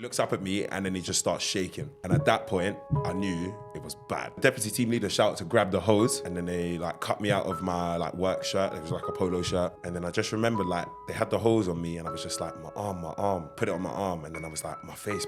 looks up at me and then he just starts shaking. And at that point, I knew it was bad. Deputy team leader shouted to grab the hose and then they like cut me out of my like work shirt. It was like a polo shirt. And then I just remembered like they had the hose on me and I was just like, my arm, put it on my arm. And then I was like, my face.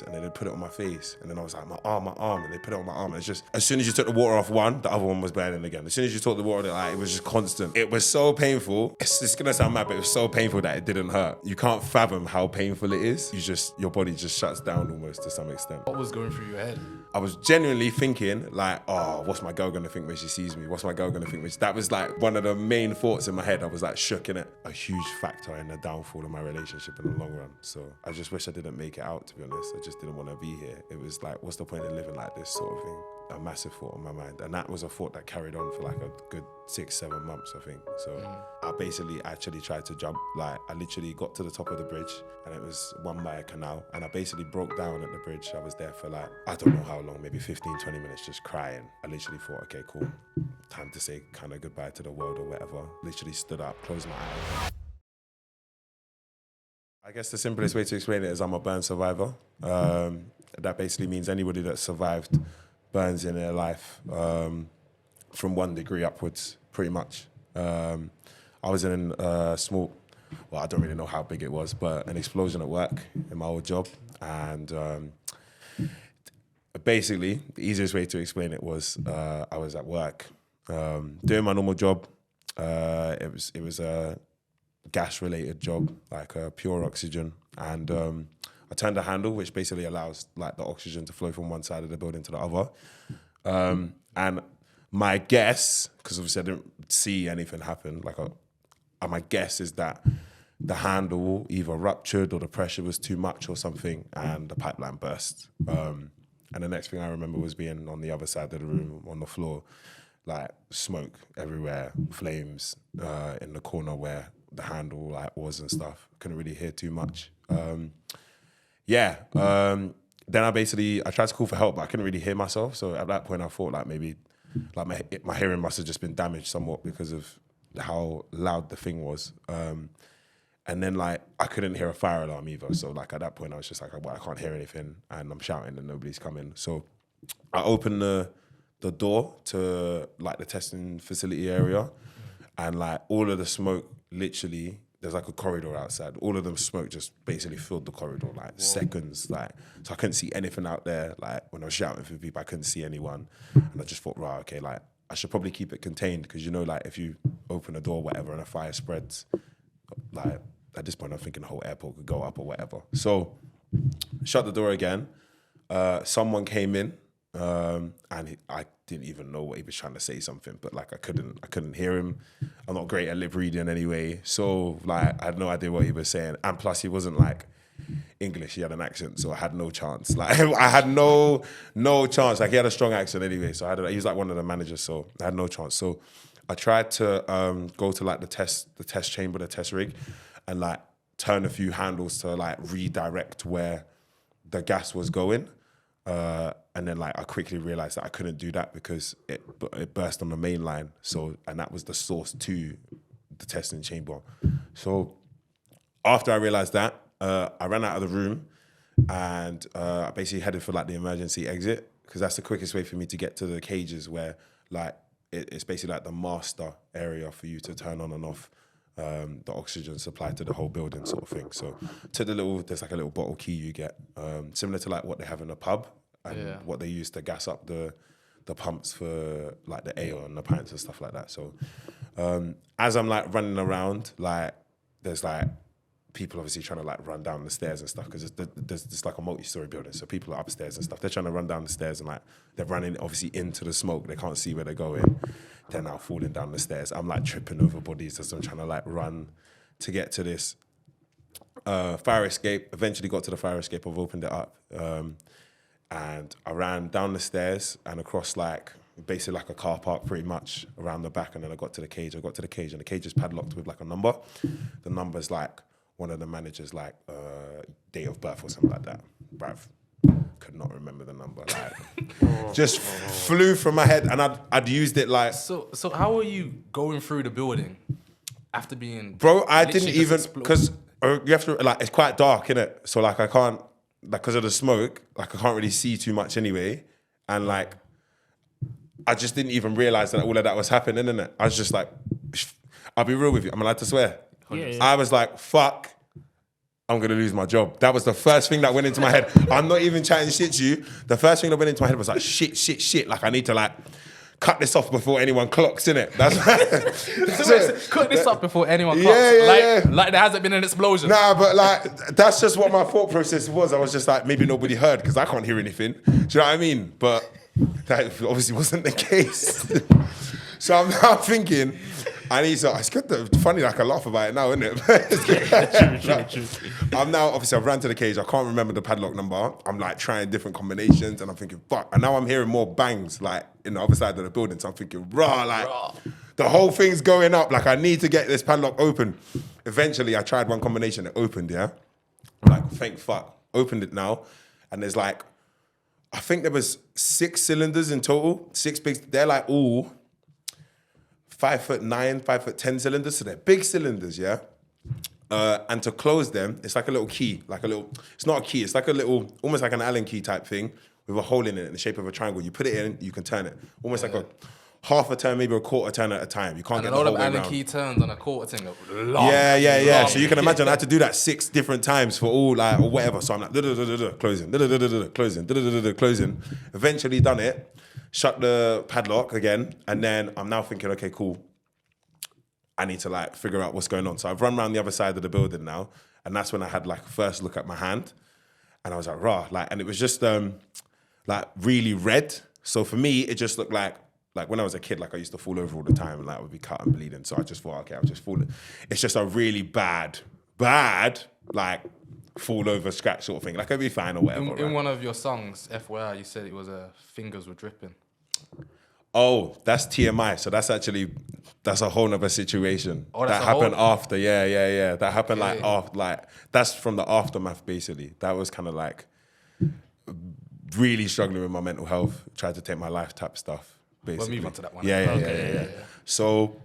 And then they put it on my face. And then I was like, my arm. And they put it on my arm. And it's just, as soon as you took the water off one, the other one was burning again. As soon as you took the water, like, it was just constant. It was so painful. It's gonna sound mad, but it was so painful that it didn't hurt. You can't fathom how painful it is. Your body just shuts down almost to some extent. What was going through your head? I was genuinely thinking like, oh, what's my girl gonna think when she sees me? What's my girl gonna think when she... That was like one of the main thoughts in my head. I was like shook in it. A huge factor in the downfall of my relationship in the long run. So I just wish I didn't make it out, to be honest. I just didn't want to be here. It was like, what's the point in living like this sort of thing? A massive thought on my mind. And that was a thought that carried on for like a good 6-7 months, I think. So I basically actually tried to jump. Like I literally got to the top of the bridge and it was one by a canal and I basically broke down at the bridge. I was there for like, I don't know how long, maybe 15-20 minutes just crying. I literally thought, okay, cool, time to say kind of goodbye to the world or whatever. Literally stood up, closed my eyes. I guess the simplest way to explain it is I'm a burn survivor. That basically means anybody that survived burns in their life from 1 degree upwards, pretty much. I was in a small, well, I don't really know how big it was, but an explosion at work in my old job. And basically, the easiest way to explain it was I was at work doing my normal job. It was a gas-related job, like pure oxygen. And I turned the handle, which basically allows like the oxygen to flow from one side of the building to the other. And my guess, because obviously I didn't see anything happen, like my guess is that the handle either ruptured or the pressure was too much or something and the pipeline burst. And the next thing I remember was being on the other side of the room on the floor, like smoke everywhere, flames in the corner where the handle like was and stuff. Couldn't really hear too much. Then I tried to call for help, but I couldn't really hear myself. So at that point, I thought like maybe like my hearing must have just been damaged somewhat because of how loud the thing was. And then like I couldn't hear a fire alarm either. So like at that point, I was just like, well, I can't hear anything, and I'm shouting and nobody's coming. So I opened the door to like the testing facility area, and like all of the smoke literally. There's like a corridor outside. All of them smoke just basically filled the corridor, like seconds. Like, so I couldn't see anything out there. Like when I was shouting for people, I couldn't see anyone. And I just thought, right, okay, like I should probably keep it contained because you know, like if you open a door, or whatever, and a fire spreads, like at this point, I'm thinking the whole airport could go up or whatever. So shut the door again. Someone came in, and I didn't even know what he was trying to say something, but like I couldn't hear him. I'm not great at lip reading anyway, so like I had no idea what he was saying, and plus he wasn't like English, he had an accent, so I had no chance. Like I had no chance. Like he had a strong accent anyway, so he was like one of the managers, so I had no chance. So I tried to go to like the test chamber, the test rig, and like turn a few handles to like redirect where the gas was going. And then like I quickly realized that I couldn't do that because it burst on the main line. So, and that was the source to the testing chamber. So after I realized that, I ran out of the room and I basically headed for like the emergency exit because that's the quickest way for me to get to the cages where like it's basically like the master area for you to turn on and off the oxygen supply to the whole building sort of thing. So there's like a little bottle key you get, similar to like what they have in a pub and what they use to gas up the pumps for like the ale and the pints and stuff like that. So as I'm like running around, like there's like people obviously trying to like run down the stairs and stuff because there's like a multi-story building. So people are upstairs and stuff. They're trying to run down the stairs and like they're running obviously into the smoke. They can't see where they're going. They're now falling down the stairs. I'm like tripping over bodies as I'm trying to like run to get to this fire escape. Eventually got to the fire escape. I've opened it up. And I ran down the stairs and across like basically like a car park pretty much around the back, and then I got to the cage. And the cage is padlocked with like a number. The number's like one of the managers' like date of birth or something like that. Bruv, could not remember the number. Like just flew from my head, and I'd used it like. So how are you going through the building after being? Bro, I didn't even because you have to like it's quite dark, innit? So like I can't. because of the smoke, like I can't really see too much anyway. And like, I just didn't even realize that all of that was happening, innit? I was just like, I'll be real with you. I'm allowed to swear. Yeah. I was like, fuck, I'm going to lose my job. That was the first thing that went into my head. I'm not even chatting shit to you. The first thing that went into my head was like, shit. Like, I need to like cut this off before anyone clocks, innit? That's Cut this up before anyone clocks. Yeah. Like there hasn't been an explosion. Nah, but like, that's just what my thought process was. I was just like, maybe nobody heard because I can't hear anything. Do you know what I mean? But that obviously wasn't the case. So I'm now thinking, I need to, it's good, funny, like I laugh about it now, isn't it? True. I'm now, obviously I've ran to the cage, I can't remember the padlock number. I'm like trying different combinations and I'm thinking, fuck. And now I'm hearing more bangs like in the other side of the building. So I'm thinking, the whole thing's going up. Like I need to get this padlock open. Eventually I tried one combination, it opened, yeah? I'm like, thank fuck. Opened it now. And there's like, I think there was 6 cylinders in total, 6 big, they're like all 5'9", 5'10" cylinders, so they're big cylinders, yeah? And to close them, it's like a little key, it's not a key, it's like a little, almost like an Allen key type thing with a hole in it in the shape of a triangle. You put it in, you can turn it. Almost like a half a turn, maybe a quarter turn at a time. You can't get the whole way around. Allen key turns on a quarter thing. Yeah. So you can imagine I had to do that 6 different times for all like, or whatever. So I'm like, closing, closing. Eventually done it. Shut the padlock again, and then I'm now thinking, okay, cool. I need to like figure out what's going on. So I've run around the other side of the building now, and that's when I had like first look at my hand, and I was like, rah, like, and it was just like really red. So for me, it just looked like when I was a kid, like I used to fall over all the time, and like I would be cut and bleeding. So I just thought, okay, I'll just fall. It's just a really bad, like fall over scratch sort of thing. Like I'd be fine or whatever. In one of your songs, FYI, you said it was fingers were dripping. Oh, that's TMI. So that's a whole nother situation. Oh, that happened after. Yeah. That happened like after, like that's from the aftermath basically. That was kind of like really struggling with my mental health, tried to take my life type stuff. Basically. We'll move on to that one. Yeah. So,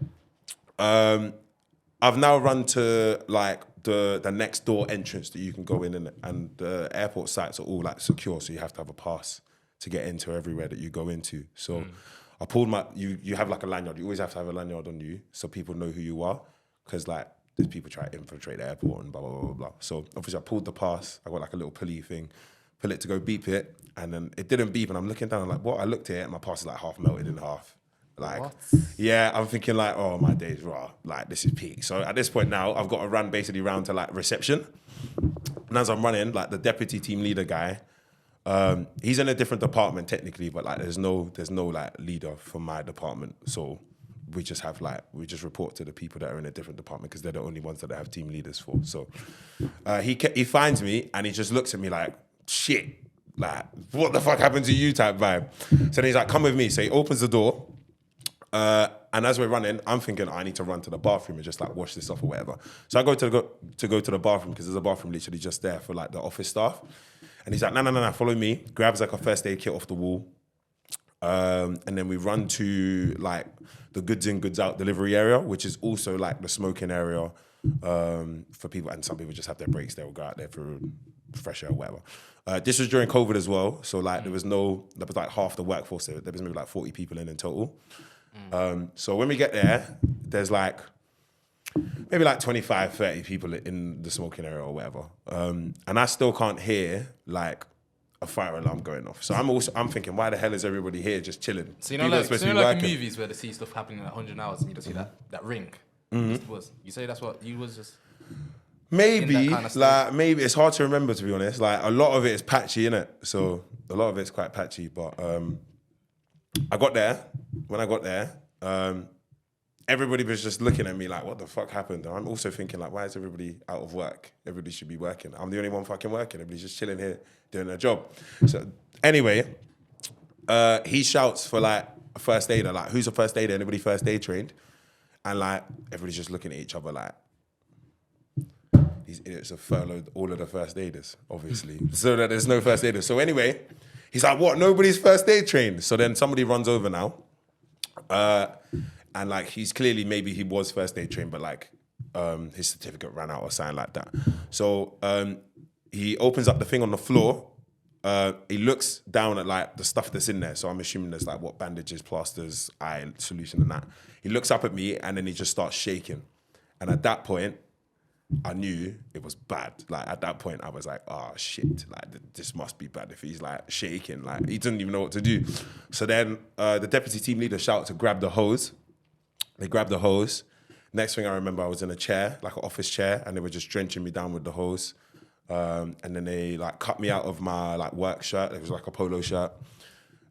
I've now run to like the next door entrance that you can go in, and the airport sites are all like secure, so you have to have a pass to get into everywhere that you go into. So I pulled you have like a lanyard. You always have to have a lanyard on you so people know who you are, because like there's people try to infiltrate the airport and blah, blah, blah, blah, blah. So obviously I pulled the pass. I got like a little pulley thing, pull it to go beep it, and then it didn't beep, and I'm looking down, I'm like, what? I looked at it, and my pass is like half melted in half. Like, what? Yeah, I'm thinking like, oh, my day's raw. Like, this is peak. So at this point now, I've got to run basically round to like reception. And as I'm running, like the deputy team leader guy, he's in a different department technically, but like there's no like leader for my department. So we just report to the people that are in a different department because they're the only ones that I have team leaders for. So he finds me and he just looks at me like, shit, like what the fuck happened to you type vibe. So then he's like, come with me. So he opens the door. And as we're running, I'm thinking, I need to run to the bathroom and just like wash this off or whatever. So I go to the bathroom because there's a bathroom literally just there for like the office staff. And he's like, no, follow me. Grabs like a first aid kit off the wall. And then we run to like the goods in, goods out delivery area, which is also like the smoking area for people. And some people just have their breaks. They'll go out there for fresh air or whatever. This was during COVID as well. So like there was like half the workforce there. There was maybe like 40 people in total. So when we get there, there's like maybe like 25, 30 people in the smoking area or whatever. And I still can't hear like a fire alarm going off. So I'm thinking, why the hell is everybody here just chilling? So you know, like in movies where they see stuff happening at 100 hours and you just see that ring. You say that's what you was just. Maybe kind of like maybe it's hard to remember, to be honest. Like a lot of it is patchy, innit? So a lot of it's quite patchy. But I got there. When I got there, everybody was just looking at me like, what the fuck happened? And I'm also thinking like, why is everybody out of work? Everybody should be working. I'm the only one fucking working. Everybody's just chilling here doing their job. So anyway, he shouts for like a first aider, like, who's a first aider? Anybody first aid trained? And like, everybody's just looking at each other like, these idiots have furloughed all of the first aiders, obviously, so that there's no first aiders. So anyway, he's like, what? Nobody's first aid trained? So then somebody runs over now. And like he's clearly, maybe he was first aid trained, but like his certificate ran out or something like that. So he opens up the thing on the floor. He looks down at like the stuff that's in there. So I'm assuming there's like what bandages, plasters, eye solution and that. He looks up at me and then he just starts shaking. And at that point, I knew it was bad. Like at that point, I was like, oh shit, like this must be bad if he's like shaking. Like he didn't even know what to do. So then the deputy team leader shouted to grab the hose. They grabbed the hose. Next thing I remember, I was in a chair, like an office chair, and they were just drenching me down with the hose. And then they like cut me out of my like work shirt. It was like a polo shirt.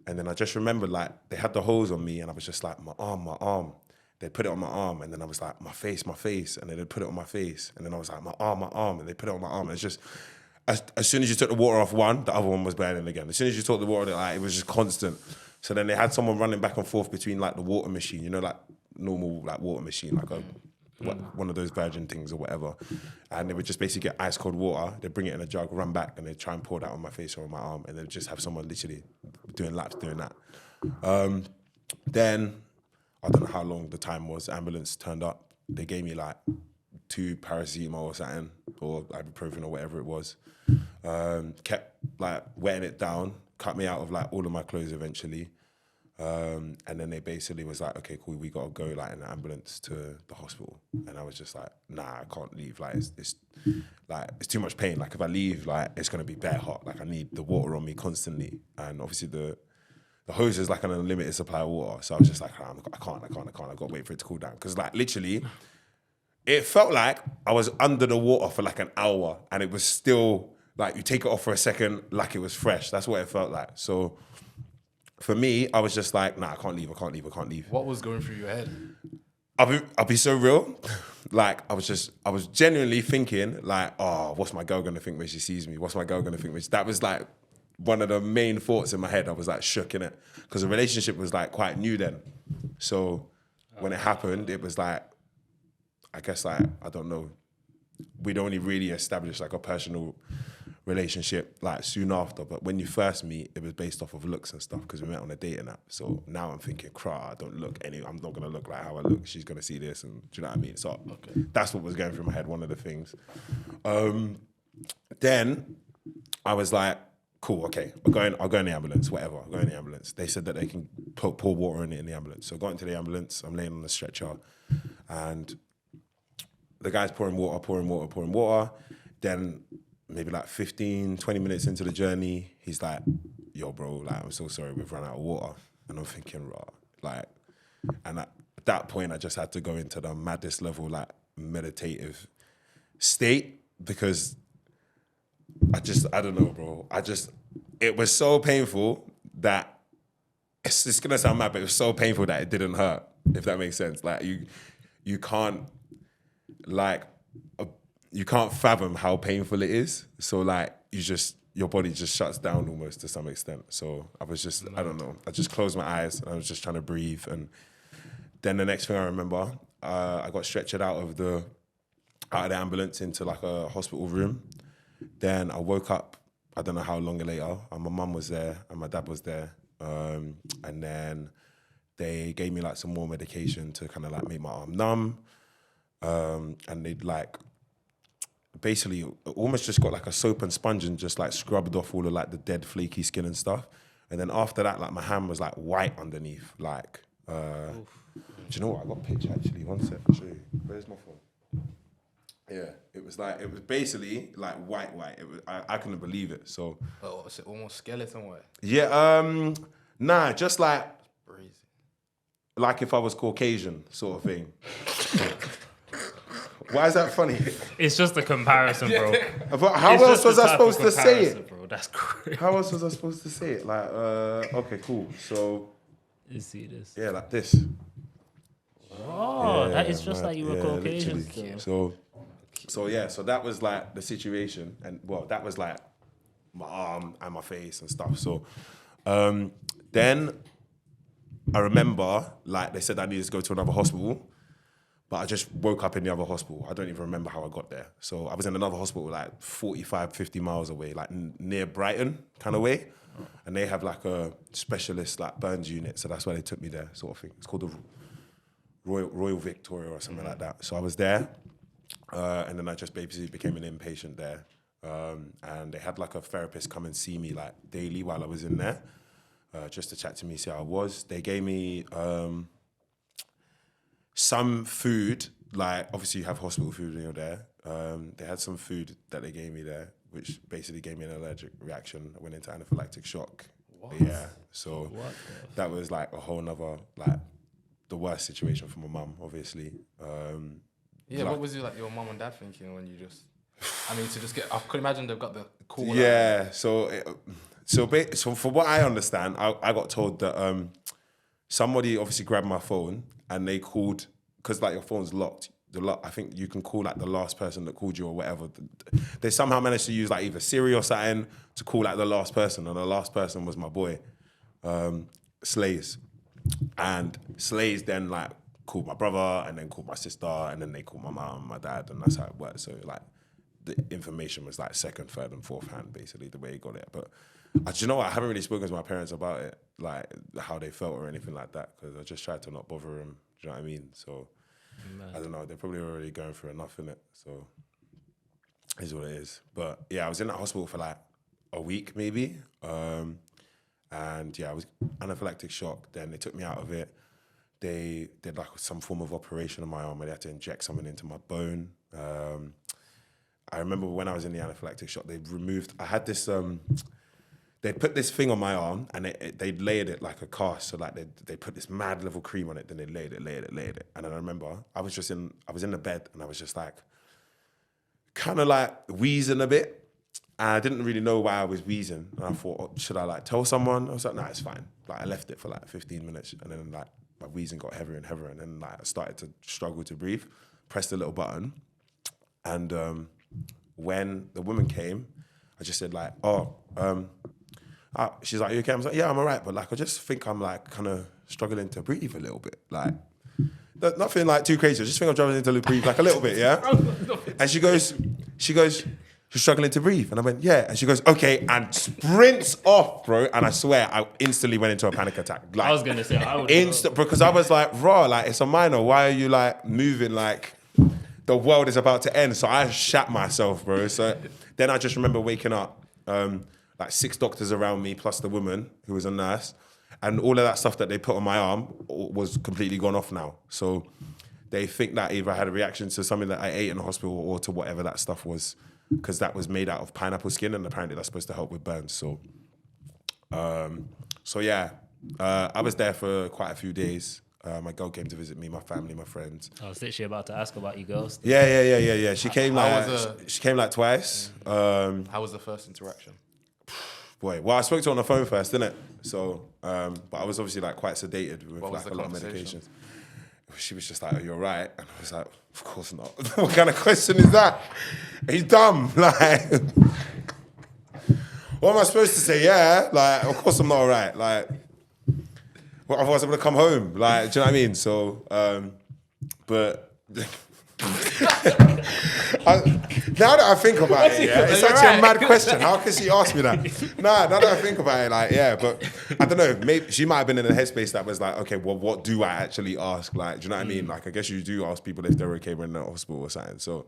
And then I just remembered like they had the hose on me and I was just like, my arm. They put it on my arm and then I was like, my face. And then they put it on my face. And then I was like, my arm. And they put it on my arm. And it's just, as soon as you took the water off one, the other one was burning again. As soon as you took the water, like, it was just constant. So then they had someone running back and forth between like the water machine, you know, like normal like water machine, like one of those Virgin things or whatever. And they would just basically get ice cold water, they'd bring it in a jug, run back, and they'd try and pour that on my face or on my arm, and they'd just have someone literally doing laps doing that. Then, I don't know how long the time was, the ambulance turned up, they gave me like 2 paracetamol or something, or ibuprofen or whatever it was. Kept like wetting it down, cut me out of like all of my clothes eventually. And then they basically was like, okay, cool, we gotta go like in the ambulance to the hospital. And I was just like, nah, I can't leave. Like it's too much pain. Like if I leave, like it's gonna be bare hot. Like I need the water on me constantly. And obviously the hose is like an unlimited supply of water. So I was just like, I can't. I've got to wait for it to cool down. Cause like literally, it felt like I was under the water for like an hour and it was still like you take it off for a second, like it was fresh. That's what it felt like. So for me, I was just like, nah, I can't leave. What was going through your head? I'll be so real. Like, I was genuinely thinking, like, oh, what's my girl gonna think when she sees me? That was like one of the main thoughts in my head. I was like shook in it. Because the relationship was like quite new then. So when it happened, it was like, I guess like, I don't know, we'd only really established like a personal relationship like soon after, but when you first meet, it was based off of looks and stuff because we met on a dating app. So now I'm thinking, I don't look I'm not gonna look like how I look. She's gonna see this, and do you know what I mean? So That's what was going through my head. One of the things. Then I was like, cool, okay, I'll go in the ambulance, whatever. I'll go in the ambulance. They said that they can pour water in it in the ambulance. So I got into the ambulance. I'm laying on the stretcher, and the guy's pouring water. Then maybe like 15, 20 minutes into the journey, he's like, yo, bro, like, I'm so sorry, we've run out of water. And I'm thinking, raw, like, and at that point, I just had to go into the maddest level, like, meditative state, because I don't know, bro. It was so painful that, it's gonna sound mad, but it was so painful that it didn't hurt, if that makes sense. Like, you can't, like, you can't fathom how painful it is. So like your body just shuts down almost to some extent. So I was just, I don't know. I just closed my eyes and I was just trying to breathe. And then the next thing I remember, I got stretchered out of the ambulance into like a hospital room. Then I woke up, I don't know how long later, and my mum was there and my dad was there. And then they gave me like some more medication to kind of like make my arm numb. And they'd like, basically almost just got like a soap and sponge and just like scrubbed off all of like the dead flaky skin and stuff. And then after that, like my hand was like white underneath. Like, do you know what? I got a picture actually. One sec, I'll show you. Where's my phone? Yeah, it was basically like white. It was, I couldn't believe it. So. Oh, was it almost skeleton white? Yeah, nah, just like. Crazy. Like if I was Caucasian sort of thing. Why is that funny? It's just a comparison, bro. But how else was I supposed to say it? Bro. That's crazy. How else was I supposed to say it? Like, okay, cool. So, you see this? Yeah, like this. Oh, yeah, that is just like you were Caucasian. So that was like the situation, and well, that was like my arm and my face and stuff. So, then I remember like they said I needed to go to another hospital. But I just woke up in the other hospital. I don't even remember how I got there. So I was in another hospital like 45, 50 miles away, like near Brighton kind of way. And they have like a specialist like burns unit. So that's why they took me there sort of thing. It's called the Royal Victoria or something like that. So I was there. And then I just basically became an inpatient there. and they had like a therapist come and see me like daily while I was in there, just to chat to me, see how I was. They gave me some food, like obviously you have hospital food when you're there. They had some food that they gave me there, which basically gave me an allergic reaction. I went into anaphylactic shock. What? Yeah, so that was like a whole nother, like the worst situation for my mum, obviously. Yeah, like, what was your mum and dad thinking when you just... I mean, to just get... I could imagine they've got the call. Yeah, so from what I understand, I got told that somebody obviously grabbed my phone and they called, because like your phone's locked. I think you can call like the last person that called you or whatever. They somehow managed to use like either Siri or something to call like the last person, and the last person was my boy, Slays. And Slays then like called my brother and then called my sister and then they called my mum and my dad, and that's how it worked. So like the information was like second, third and fourth hand, basically the way he got it. But do you know what? I haven't really spoken to my parents about it, like how they felt or anything like that, because I just tried to not bother them. Do you know what I mean? So I don't know. They're probably already going through enough in it. So is what it is. But yeah, I was in that hospital for like a week maybe. And yeah, I was anaphylactic shock. Then they took me out of it. They did like some form of operation on my arm where they had to inject something into my bone. I remember when I was in the anaphylactic shock, I had this, they put this thing on my arm and they layered it like a cast. So like they put this mad level cream on it, then they layered it. And then I remember I was in the bed and I was just like, kind of like wheezing a bit. And I didn't really know why I was wheezing. And I thought, should I like tell someone? I was like, nah, it's fine. Like I left it for like 15 minutes and then like my wheezing got heavier and heavier. And then like I started to struggle to breathe, pressed the little button. And when the woman came, I just said like, she's like, you okay? I was like, yeah, I'm all right. But like, I just think I'm like kind of struggling to breathe a little bit. Like, nothing like too crazy. I just think I'm struggling to breathe like a little bit, yeah? And she goes, you're struggling to breathe. And I went, yeah. And she goes, okay, and sprints off, bro. And I swear, I instantly went into a panic attack. Like, I was going to say, I would. Because I was like, raw, like, it's a minor. Why are you like moving like the world is about to end? So I shat myself, bro. So then I just remember waking up, like 6 doctors around me, plus the woman who was a nurse. And all of that stuff that they put on my arm was completely gone off now. So they think that either I had a reaction to something that I ate in the hospital or to whatever that stuff was, because that was made out of pineapple skin and apparently that's supposed to help with burns. So, yeah, I was there for quite a few days. My girl came to visit me, my family, my friends. I was literally about to ask about you girls. Yeah. She came like twice. How was the first interaction? Boy, well, I spoke to her on the phone first, didn't it? So, but I was obviously like quite sedated with like a lot of medications. She was just like, "Are you all right?" And I was like, "Of course not." What kind of question is that? He's dumb. Like, what am I supposed to say? Yeah, like, of course I'm not all right. Like, well, otherwise I'm gonna come home. Like, do you know what I mean? So, but. Now that I think about it, yeah, it's actually a mad question. How can she ask me that? Now that I think about it, like, yeah, but I don't know. Maybe she might have been in a headspace that was like, okay, well, what do I actually ask? Like, do you know what I mean? Like, I guess you do ask people if they're okay when they're in the hospital or something. So,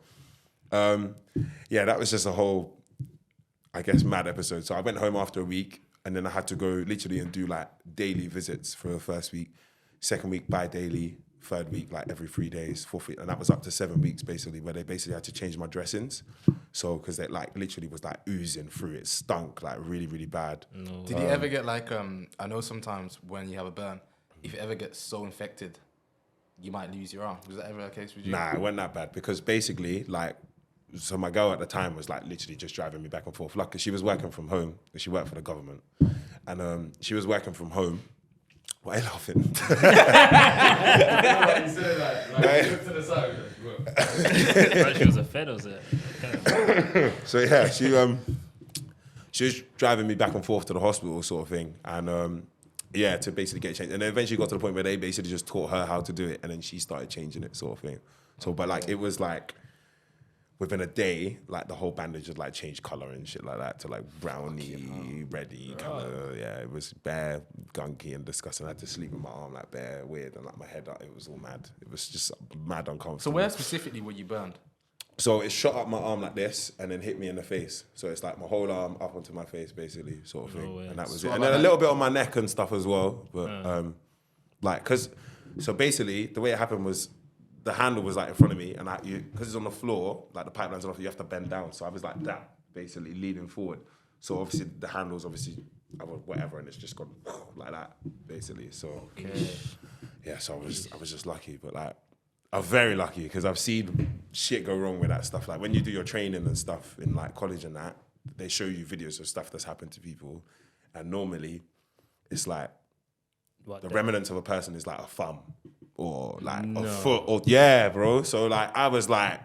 yeah, that was just a whole, I guess, mad episode. So I went home after a week, and then I had to go literally and do like daily visits for the first week, second week bi-daily, third week, like every 3 days, fourth week, and that was up to 7 weeks basically, where they basically had to change my dressings. So, because they like literally was like oozing through, it stunk like really, really bad. No. Did you ever get like, I know sometimes when you have a burn, if you ever get so infected, you might lose your arm. Was that ever a case with you? Nah, it wasn't that bad because basically like, so my girl at the time was like literally just driving me back and forth. Like, she was working from home, she worked for the government, and she was working from home. Why are you laughing? You said that, like, to the side. She was a fed, was it? So yeah, she was driving me back and forth to the hospital sort of thing, and yeah, to basically get changed. And then eventually got to the point where they basically just taught her how to do it, and then she started changing it sort of thing. So, but like, it was like, within a day, like the whole bandage had like changed color and shit like that to like browny, reddy color. Yeah, it was bare gunky and disgusting. I had to sleep with my arm like bare weird and like my head up. It was all mad. It was just mad uncomfortable. So where specifically were you burned? So it shot up my arm like this and then hit me in the face. So it's like my whole arm up onto my face, basically, sort of thing. way. And that was So it. And like then a that- little bit on my neck and stuff as well. But so basically the way it happened was the handle was like in front of me, and because it's on the floor, like the pipeline's on the floor, you have to bend down. So I was like that, basically leaning forward. So obviously the handle's whatever, and it's just gone like that, basically. So yeah, so I was just lucky, but like I'm very lucky because I've seen shit go wrong with that stuff. Like when you do your training and stuff in like college and that, they show you videos of stuff that's happened to people, and normally it's like the remnants of a person is like a thumb or like a foot or yeah, bro. So like I was like,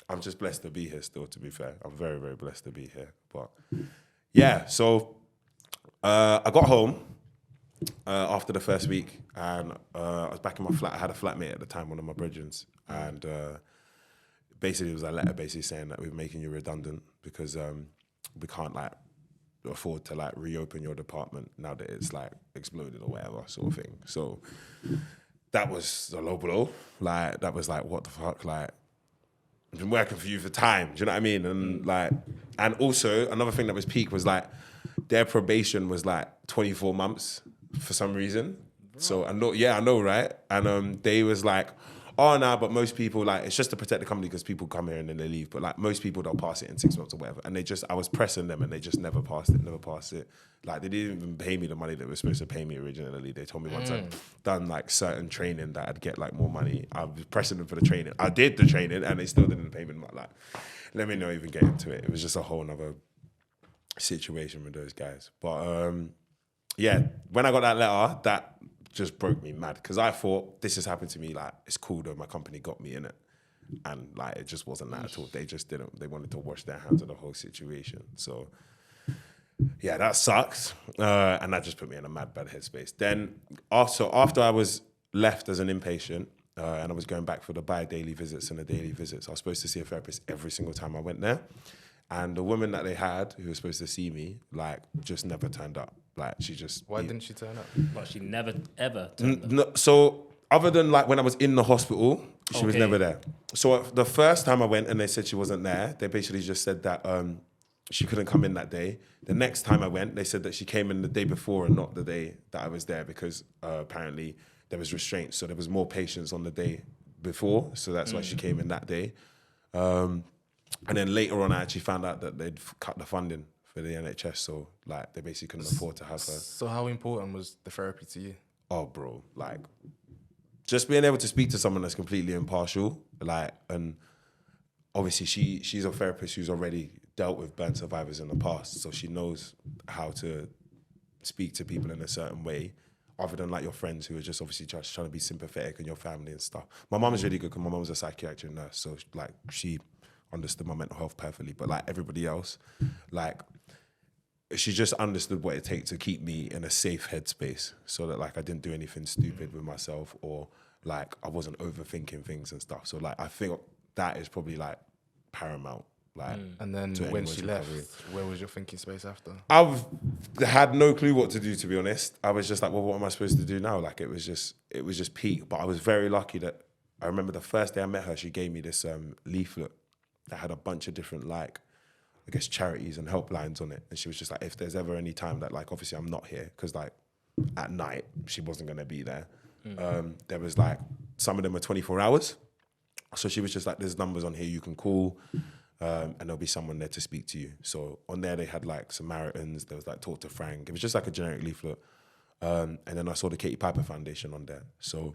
I'm just blessed to be here still, to be fair. I'm very, very blessed to be here. But yeah, so I got home after the first week, and I was back in my flat. I had a flatmate at the time, one of my brethrens, and basically it was a letter basically saying that we're making you redundant because we can't like afford to like reopen your department now that it's like exploded or whatever sort of thing. So that was a low blow. Like that was like, what the fuck? Like I've been working for you for time. Do you know what I mean? And like, and also another thing that was peak was like their probation was like 24 months for some reason. So I know, right? And they was like, oh no, but most people like it's just to protect the company because people come here and then they leave. But like most people don't pass it in 6 months or whatever. And I was pressing them and they just never passed it. Like they didn't even pay me the money they were supposed to pay me originally. They told me once I'd done like certain training that I'd get like more money. I was pressing them for the training. I did the training and they still didn't pay me much. Like, let me not even get into it. It was just a whole nother situation with those guys. But yeah, when I got that letter, that just broke me mad because I thought this has happened to me. Like it's cool though, my company got me in it, and like it just wasn't that at all. They just didn't. They wanted to wash their hands of the whole situation. So yeah, that sucks, and that just put me in a bad headspace. Then also after I was left as an inpatient. And I was going back for the bi-daily visits and the daily visits. I was supposed to see a therapist every single time I went there. And the woman that they had who was supposed to see me, like, just never turned up. Like, she just... Why didn't she turn up? But she never, ever turned up. No, so, other than, like, when I was in the hospital, she was never there. So, the first time I went and they said she wasn't there, they basically just said that she couldn't come in that day. The next time I went, they said that she came in the day before and not the day that I was there because apparently there was restraints. So, there was more patients on the day before. So, that's why she came in that day. And then later on, I actually found out that they'd cut the funding for the NHS. So, like, they basically couldn't afford to have her. So how important was the therapy to you? Oh, bro, like, just being able to speak to someone that's completely impartial, like, and obviously she's a therapist who's already dealt with burn survivors in the past, so she knows how to speak to people in a certain way, other than like your friends who are just obviously just trying to be sympathetic and your family and stuff. My mum is really good because my mum's a psychiatric nurse, so like she understood my mental health perfectly, but like everybody else, like she just understood what it takes to keep me in a safe headspace so that like I didn't do anything stupid with myself or like I wasn't overthinking things and stuff. So like I think that is probably like paramount. Like, and then to when anyone's she recovery. left, where was your thinking space after? I've had no clue what to do, to be honest. I was just like, well, what am I supposed to do now? Like it was just peak. But I was very lucky that I remember the first day I met her, she gave me this leaflet that had a bunch of different like, I guess charities and helplines on it. And she was just like, if there's ever any time that like, obviously I'm not here, because like at night she wasn't gonna be there. There was like, some of them were 24 hours. So she was just like, there's numbers on here you can call. And there'll be someone there to speak to you. So on there they had like Samaritans, there was like Talk to Frank. It was just like a generic leaflet. And then I saw the Katie Piper Foundation on there. So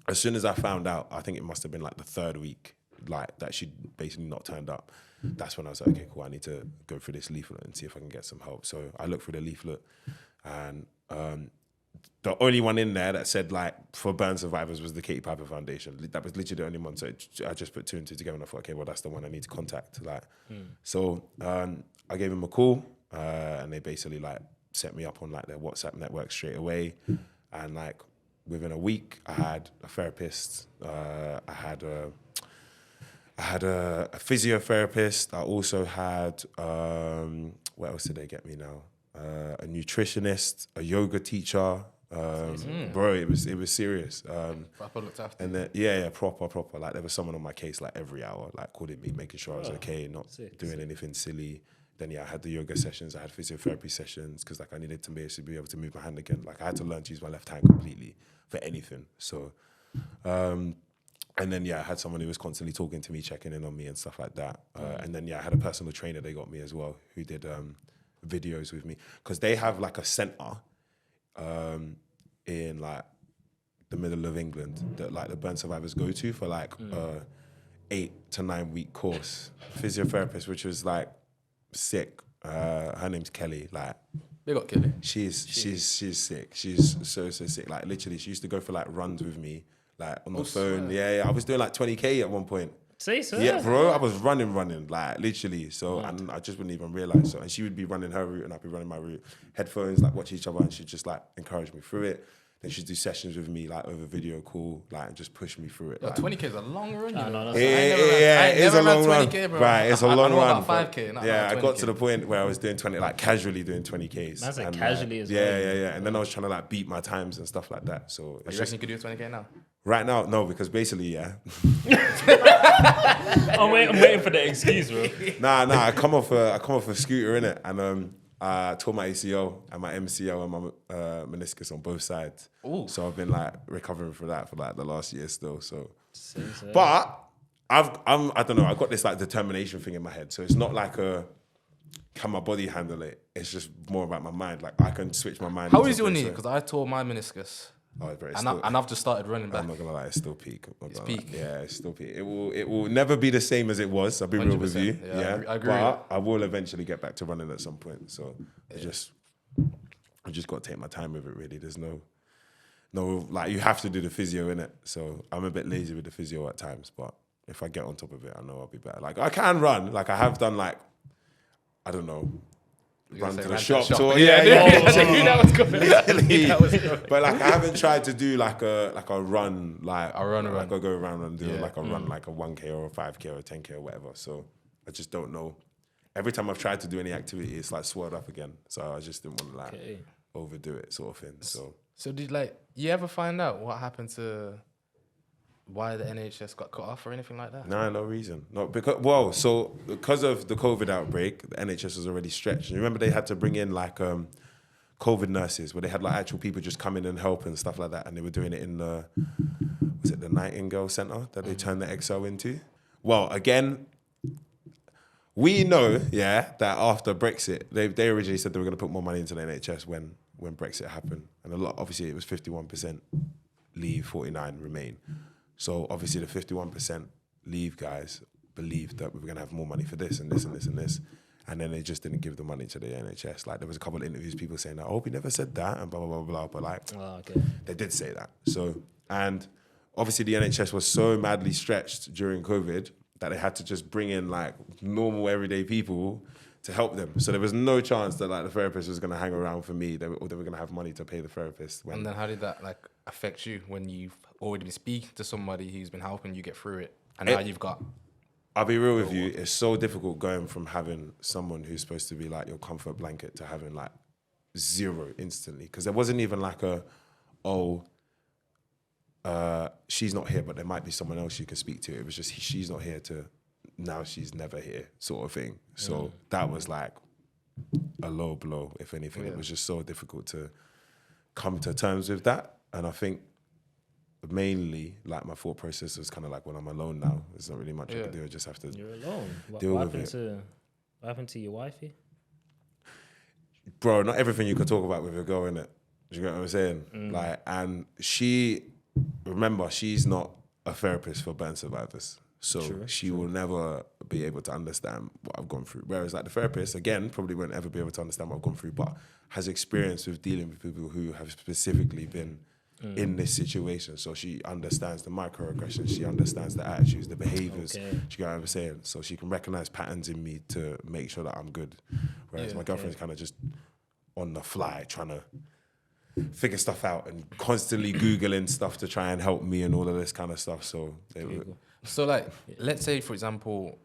as soon as I found out, I think it must have been like the third week, like that she'd basically not turned up. That's when I was like, okay, cool, I need to go through this leaflet and see if I can get some help. So I looked through the leaflet and the only one in there that said like for burn survivors was the Katie Piper Foundation. That was literally the only one. So I just put two and two together and I thought, okay, well that's the one I need to contact. Like, so I gave him a call and they basically like set me up on like their WhatsApp network straight away. And like within a week, I had a therapist. I had a physiotherapist. I also had what else did they get me now? A nutritionist, a yoga teacher. Bro, it was serious. Proper looked after. And then proper. Like there was someone on my case like every hour, like calling me, making sure I was okay, not doing anything silly. Then I had the yoga sessions, I had physiotherapy sessions because like I needed to be able to move my hand again. Like I had to learn to use my left hand completely for anything. So, and then I had someone who was constantly talking to me, checking in on me and stuff like that. And then I had a personal trainer they got me as well who did videos with me because they have like a centre in like the middle of England that like the burn survivors go to for like 8 to 9 week course. Physiotherapist, which was like sick. Her name's Kelly. Like They got Kelly. she's sick. She's so sick. Like literally, she used to go for like runs with me, like on the phone. Yeah. I was doing like 20K at one point. Say so. Yeah, bro, I was running, like literally. So and I just wouldn't even realize. So and she would be running her route and I'd be running my route. Headphones, like watch each other, and she'd just like encourage me through it. Then she'd do sessions with me like over video call, like and just push me through it. Yo, like, 20K is a long run. You know? it is a long run. 20K, bro. Right, it's a long I know run. about 5K. I got to the point where I was doing 20, like casually doing 20Ks. That's like and, casually as well. Yeah. And then I was trying to like beat my times and stuff like that. So it's You reckon you could do 20K now? right now, no, because basically, I'm waiting for the excuse, bro. Nah, I come off a scooter innit, and I tore my ACL and my MCL and my meniscus on both sides. Ooh. So I've been like recovering for that for like the last year still. So, but I don't know. I got this like determination thing in my head. So it's not like can my body handle it? It's just more about my mind. Like I can switch my mind. How is your knee? Because I tore my meniscus. Oh, very And I've just started running back. I'm not gonna lie, it's still peak. It's peak. Yeah, it's still peak. It will never be the same as it was. I'll be real with you. 100%. Yeah, I agree. But I will eventually get back to running at some point. So I just got to take my time with it. Really, there's no like you have to do the physio in it. So I'm a bit lazy with the physio at times, but if I get on top of it, I know I'll be better. Like I can run. Like I have done like I don't know. Run to the shops or I knew that was coming. But like I haven't tried to do like a run like A run. like I go around and do like a run like a 1K or a 5K or a 10K or whatever. So I just don't know. Every time I've tried to do any activity, it's like swelled up again. So I just didn't want to like overdo it sort of thing. So did you ever find out what happened to why the NHS got cut off or anything like that? No reason. No, because of the COVID outbreak, the NHS was already stretched. You remember they had to bring in like COVID nurses where they had like actual people just come in and help and stuff like that, and they were doing it in the Nightingale Centre that they turned the XO into. Well, again, we know, that after Brexit, they originally said they were going to put more money into the NHS when Brexit happened, and obviously it was 51% leave, 49 remain. So obviously the 51% leave guys believed that we were gonna have more money for this and this and this and this. And then they just didn't give the money to the NHS. Like there was a couple of interviews, people saying that, we never said that and blah, blah, blah, blah. But like, they did say that. So, and obviously the NHS was so madly stretched during COVID that they had to just bring in like normal everyday people to help them. So there was no chance that like the therapist was gonna hang around for me, or they were gonna have money to pay the therapist. And then how did that like affect you when you've already been speaking to somebody who's been helping you get through it, and now you've got? I'll be real with you. It's so difficult going from having someone who's supposed to be like your comfort blanket to having like zero instantly. Because there wasn't even like she's not here, but there might be someone else you could speak to. It was just she's not here to now she's never here sort of thing. So that was like a low blow, if anything. It was just so difficult to come to terms with that. And I think mainly like my thought process was kind of like when I'm alone now, there's not really much I can do. I just have to You're alone. deal What with it. What happened to your wifey? Bro, not everything you can talk about with your girl, innit? Do you get what I'm saying? Like, and remember, she's not a therapist for burn survivors. So she will never be able to understand what I've gone through. Whereas like the therapist, again, probably won't ever be able to understand what I've gone through, but has experience with dealing with people who have specifically been in this situation. So she understands the microaggressions, she understands the attitudes, the behaviors. Do you get what I'm saying? So she can recognize patterns in me to make sure that I'm good. Whereas my girlfriend's kind of just on the fly trying to figure stuff out and constantly Googling stuff to try and help me and all of this kind of stuff. So like, let's say for example,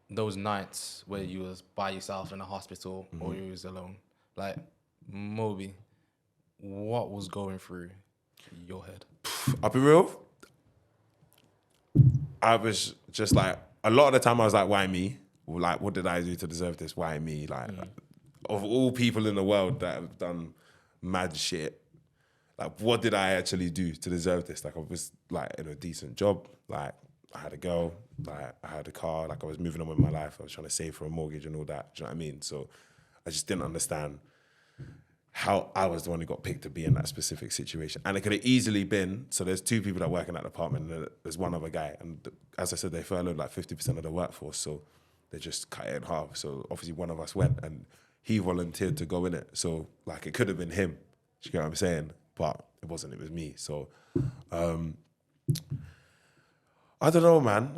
those nights where you was by yourself in a hospital or you was alone, like Mobi, what was going through your head? I'll be real. I was just like, a lot of the time I was like, why me? Like, what did I do to deserve this? Why me? Like, of all people in the world that have done mad shit, like, what did I actually do to deserve this? Like, I was like in a decent job. Like, I had a girl. Like, I had a car. Like, I was moving on with my life. I was trying to save for a mortgage and all that. Do you know what I mean? So I just didn't understand how I was the one who got picked to be in that specific situation. And it could have easily been, so there's 2 people that work in that department and there's one other guy. And as I said, they furloughed like 50% of the workforce. So they just cut it in half. So obviously one of us went and he volunteered to go in it. So like it could have been him. Do you get what I'm saying? But it wasn't, it was me. So I don't know, man.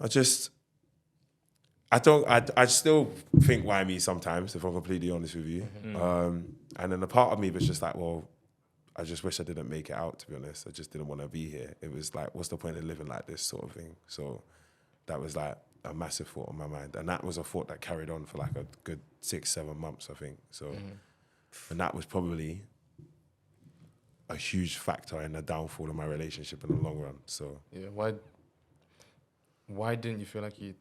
I still think why me sometimes, if I'm completely honest with you. And then a part of me was just like, well, I just wish I didn't make it out, to be honest. I just didn't want to be here. It was like, what's the point of living like this sort of thing? So that was like a massive thought on my mind. And that was a thought that carried on for like a good 6-7 months, I think. So, and that was probably a huge factor in the downfall of my relationship in the long run. So Yeah, why didn't you feel like you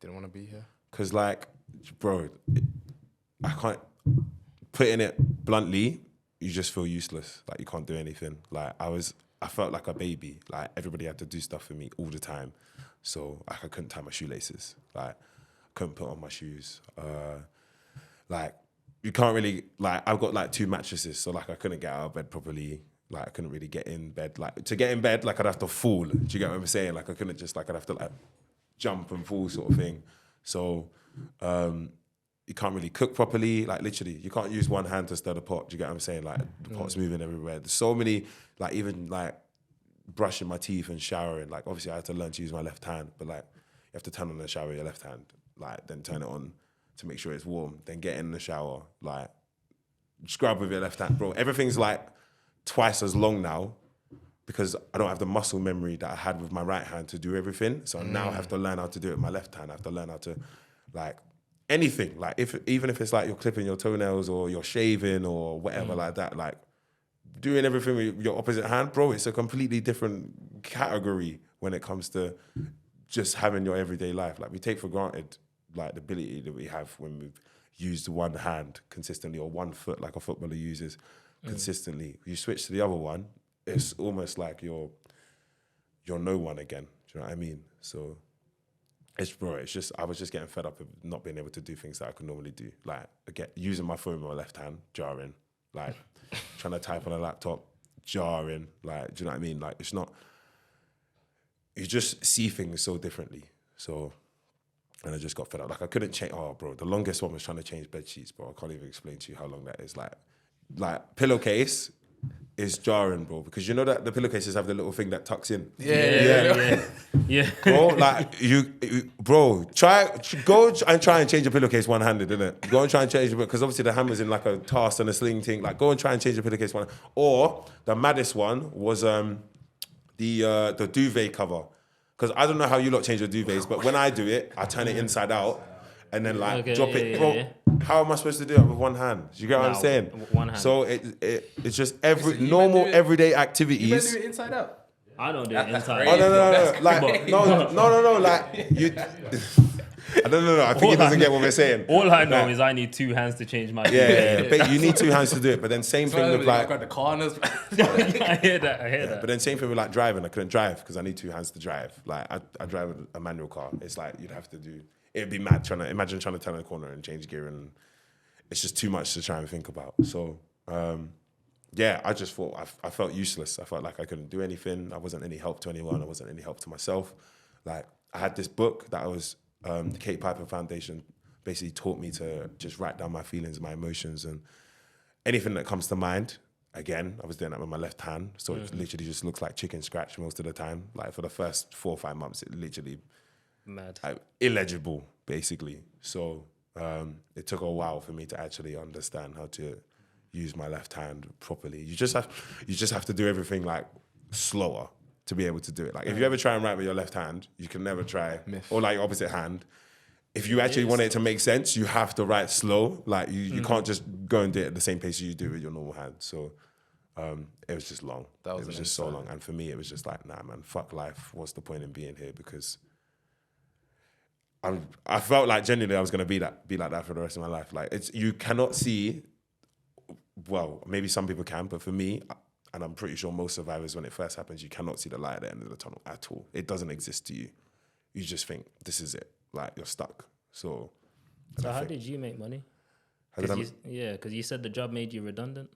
didn't want to be here? Because, like, bro, I can't, putting it bluntly, you just feel useless. Like, you can't do anything. Like, I felt like a baby. Like, everybody had to do stuff for me all the time. So, like, I couldn't tie my shoelaces. Like, I couldn't put on my shoes. Like, you can't really, like, I've got, like, 2 mattresses. So, like, I couldn't get out of bed properly. Like, I couldn't really get in bed. Like, to get in bed, like, I'd have to fall. Do you get what I'm saying? Like, I couldn't just, like, I'd have to, like, jump and fall sort of thing. So you can't really cook properly. Like literally, you can't use one hand to stir the pot. Do you get what I'm saying? Like the pot's moving everywhere. There's so many, like even like brushing my teeth and showering. Like obviously I had to learn to use my left hand, but like you have to turn on the shower with your left hand, like then turn it on to make sure it's warm, then get in the shower, like scrub with your left hand. Bro, everything's like twice as long now, because I don't have the muscle memory that I had with my right hand to do everything. So now I have to learn how to do it with my left hand. I have to learn how to, like, anything. Like, even if it's like you're clipping your toenails or you're shaving or whatever like that, like, doing everything with your opposite hand, bro, it's a completely different category when it comes to just having your everyday life. Like, we take for granted, like, the ability that we have when we've used one hand consistently or one foot like a footballer uses consistently. You switch to the other one, it's almost like you're no one again. Do you know what I mean? So it's just I was just getting fed up of not being able to do things that I could normally do. Like using my phone with my left hand, jarring. Like trying to type on a laptop, jarring. Like, do you know what I mean? Like it's not, you just see things so differently. So, and I just got fed up. Like I couldn't change, bro, the longest one was trying to change bed sheets, bro. I can't even explain to you how long that is. Like pillowcase is jarring, bro, because you know that the pillowcases have the little thing that tucks in. Yeah. Bro, like bro, go and try and change a pillowcase one-handed, innit? Go and try and change it, because obviously the hammer's in like a task and a sling thing. Like, go and try and change a pillowcase one. Or the maddest one was the duvet cover, because I don't know how you lot change your duvets, but when I do it, I turn it inside out and then like drop it. Bro, how am I supposed to do it with one hand? Do you get what I'm saying? One hand. So it's just normal everyday activities. You better do it inside out. I don't do it inside. Oh no! Like no! Like you. I don't know. I think he doesn't get what we're saying. All I know is I need 2 hands to change my. Yeah. But you need 2 hands to do it. But then same thing with like. Got the corners. I hear that. But then same thing with like driving. I couldn't drive because I need 2 hands to drive. Like I drive a manual car. It's like you'd have to do. It'd be mad imagine trying to turn a corner and change gear, and it's just too much to try and think about. So. Yeah, I just thought I felt useless. I felt like I couldn't do anything. I wasn't any help to anyone. I wasn't any help to myself. Like I had this book that was the Kate Piper Foundation basically taught me to just write down my feelings, my emotions, and anything that comes to mind. Again, I was doing that with my left hand, so it literally just looks like chicken scratch most of the time. Like for the first 4 or 5 months, it literally Mad. Illegible, basically. So it took a while for me to actually understand how to use my left hand properly. You just have to do everything like slower to be able to do it. Like if you ever try and write with your left hand, you can never try or like your opposite hand. If you actually want it to make sense, you have to write slow. Like you can't just go and do it at the same pace you do with your normal hand. So It was just long. That was It was an just so insight. long. And for me, it was just like, nah, man, fuck life. What's the point in being here? Because I felt like genuinely I was gonna be like that for the rest of my life. Like you cannot see. Well, maybe some people can, but for me, and I'm pretty sure most survivors, when it first happens, you cannot see the light at the end of the tunnel at all. It doesn't exist to you. You just think this is it. Like you're stuck. So how did you make money? how did I- Because you said the job made you redundant.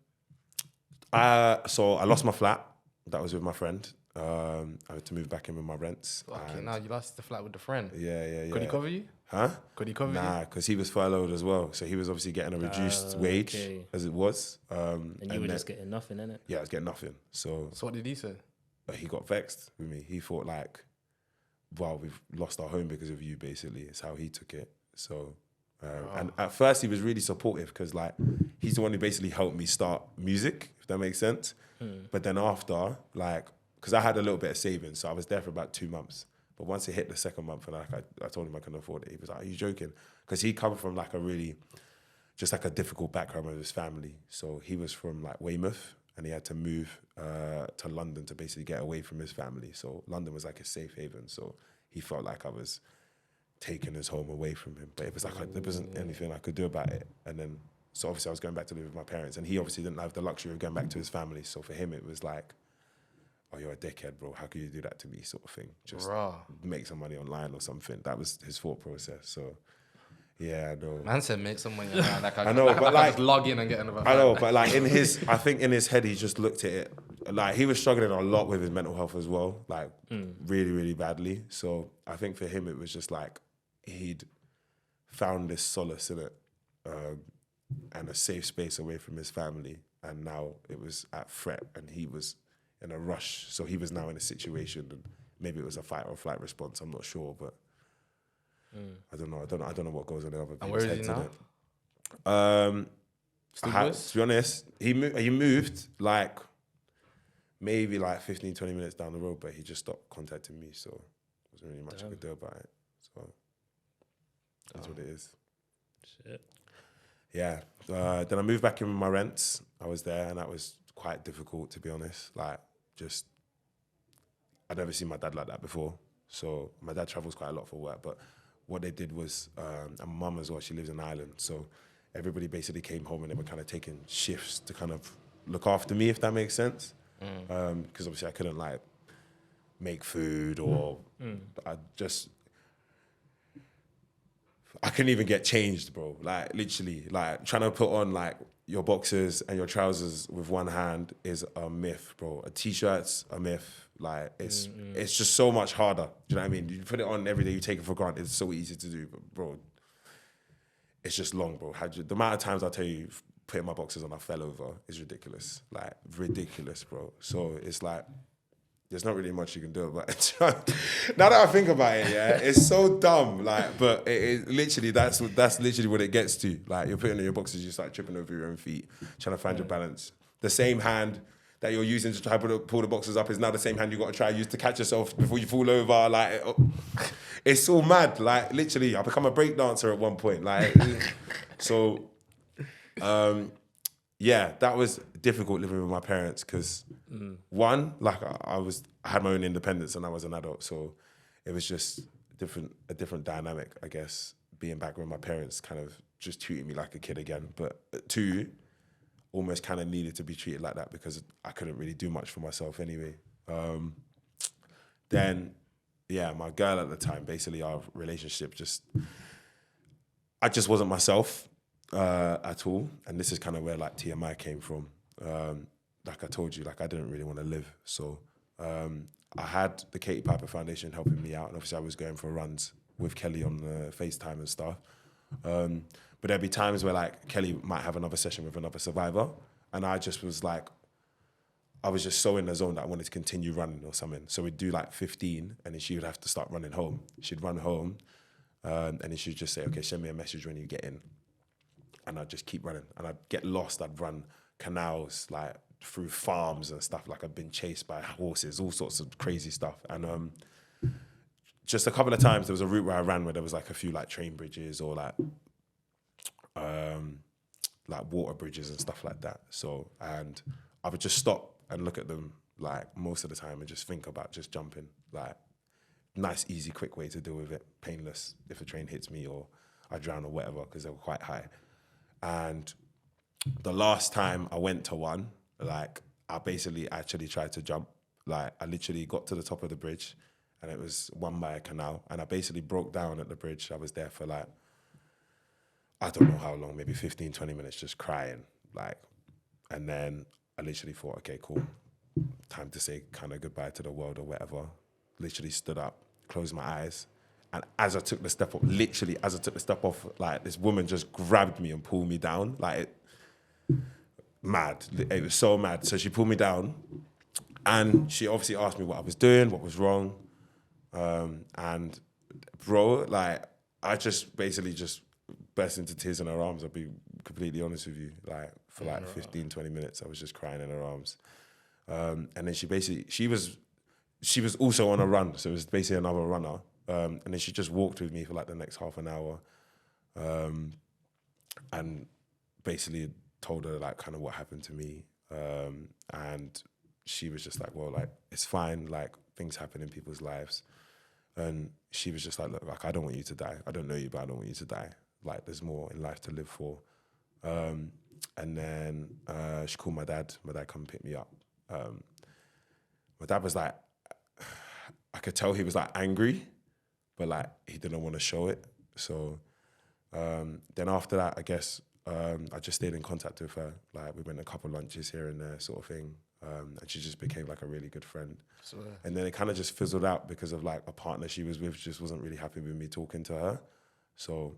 So I lost my flat. That was with my friend. I had to move back in with my rents. Okay, and now you lost the flat with the friend. yeah. Could he cover you? Huh? Could he cover you? Nah, because he was furloughed as well. So he was obviously getting a reduced wage okay. as it was. And you were then- just getting nothing, innit? Yeah, I was getting nothing. So So what did he say? he got vexed with me. He thought like, well, we've lost our home because of you, basically. It's how he took it. So, and at first he was really supportive because like, he's the one who basically helped me start music, if that makes sense. But then after, like, because I had a little bit of savings, so I was there for about 2 months. But once it hit the second month and like I told him I couldn't afford it, he was like, are you joking? Because he come from like a really, just like a difficult background with his family. So he was from like Weymouth and he had to move to London to basically get away from his family. So London was like a safe haven. So he felt like I was taking his home away from him. But it was like, there wasn't anything I could do about it. And then, so obviously I was going back to live with my parents and he obviously didn't have the luxury of going back to his family. So for him, it was like, oh, you're a dickhead, bro. How could you do that to me, sort of thing. Just Raw. make some money online or something. That was his thought process. So, yeah, I know. Man said make some money. Like, I know, but I like- just log in and get another. I know, but like I think in his head, he just looked at it, like he was struggling a lot with his mental health as well, like really, really badly. So I think for him, it was just like he'd found this solace in it and a safe space away from his family. And now it was at threat and he was in a rush. So he was now in a situation and maybe it was a fight or flight response. I'm not sure, but I don't know. I don't know what goes on in other And people's where is he heads. now? innit? To be honest, he moved like maybe like 15, 20 minutes down the road, but he just stopped contacting me. So there wasn't really much I could do about it. So that's what it is. Shit. Yeah. Then I moved back in with my rents. I was there and that was quite difficult, to be honest. Like, just, I'd never seen my dad like that before. So my dad travels quite a lot for work, but what they did was, and my mum as well, she lives in Ireland. So everybody basically came home and they were kind of taking shifts to kind of look after me, if that makes sense. Because obviously I couldn't like make food or I couldn't even get changed, bro. Like literally, like trying to put on like your boxers and your trousers with one hand is a myth, bro. A t-shirt's a myth. Like it's just so much harder. Do you know what I mean? You put it on every day, you take it for granted. It's so easy to do, but bro, it's just long, bro. The amount of times I'll tell you, putting my boxers on, I fell over is ridiculous. Like ridiculous, bro. So it's like, there's not really much you can do about it. Now that I think about it, yeah, it's so dumb. Like, but it literally, that's literally what it gets to. Like, you're putting on your boxes, you start tripping over your own feet, trying to find your balance. The same hand that you're using to try to pull the boxes up is now the same hand you got to try use to catch yourself before you fall over. Like, it's all mad. Like, literally, I become a break dancer at one point. Like, so, yeah, that was difficult living with my parents because one, like I had my own independence and I was an adult, so it was just a different dynamic, I guess, being back with my parents, kind of just treating me like a kid again. But two, almost kind of needed to be treated like that because I couldn't really do much for myself anyway. Then, yeah, my girl at the time, basically our relationship I just wasn't myself at all. And this is kind of where like TMI came from. Like I told you, like I didn't really want to live. So I had the Katie Piper Foundation helping me out. And obviously I was going for runs with Kelly on FaceTime and stuff. But there'd be times where like Kelly might have another session with another survivor. And I just was like, I was just so in the zone that I wanted to continue running or something. So we'd do like 15 and then she would have to start running home. She'd run home and then she'd just say, okay, send me a message when you get in. And I'd just keep running. And I'd get lost. I'd run canals, like through farms and stuff. Like I'd been chased by horses, all sorts of crazy stuff. And just a couple of times there was a route where I ran where there was like a few like train bridges or like water bridges and stuff like that. So, and I would just stop and look at them like most of the time and just think about just jumping. Like, nice, easy, quick way to deal with it. Painless if a train hits me or I drown or whatever, because they were quite high. And the last time I went to one, like, I basically actually tried to jump. Like, I literally got to the top of the bridge and it was one by a canal. And I basically broke down at the bridge. I was there for like, I don't know how long, maybe 15, 20 minutes just crying. Like, and then I literally thought, okay, cool. Time to say kind of goodbye to the world or whatever. Literally stood up, closed my eyes. And as I took the step up, literally as I took the step off, like this woman just grabbed me and pulled me down. Like, mad. It was so mad. So she pulled me down and she obviously asked me what I was doing, what was wrong. And bro, like, I just basically just burst into tears in her arms. I'll be completely honest with you. Like, for like 15, 20 minutes, I was just crying in her arms. And then she was also on a run. So it was basically another runner. And then she just walked with me for like the next half an hour. And basically told her like kind of what happened to me. And she was just like, well, like, it's fine. Like, things happen in people's lives. And she was just like, look, like, I don't want you to die. I don't know you, but I don't want you to die. Like, there's more in life to live for. And then she called my dad. My dad come pick me up. My dad was like, I could tell he was like angry, but like he didn't want to show it. So then after that, I guess I just stayed in contact with her. Like, we went a couple lunches here and there, sort of thing. And she just became like a really good friend. And then it kind of just fizzled out because of like a partner she was with just wasn't really happy with me talking to her. So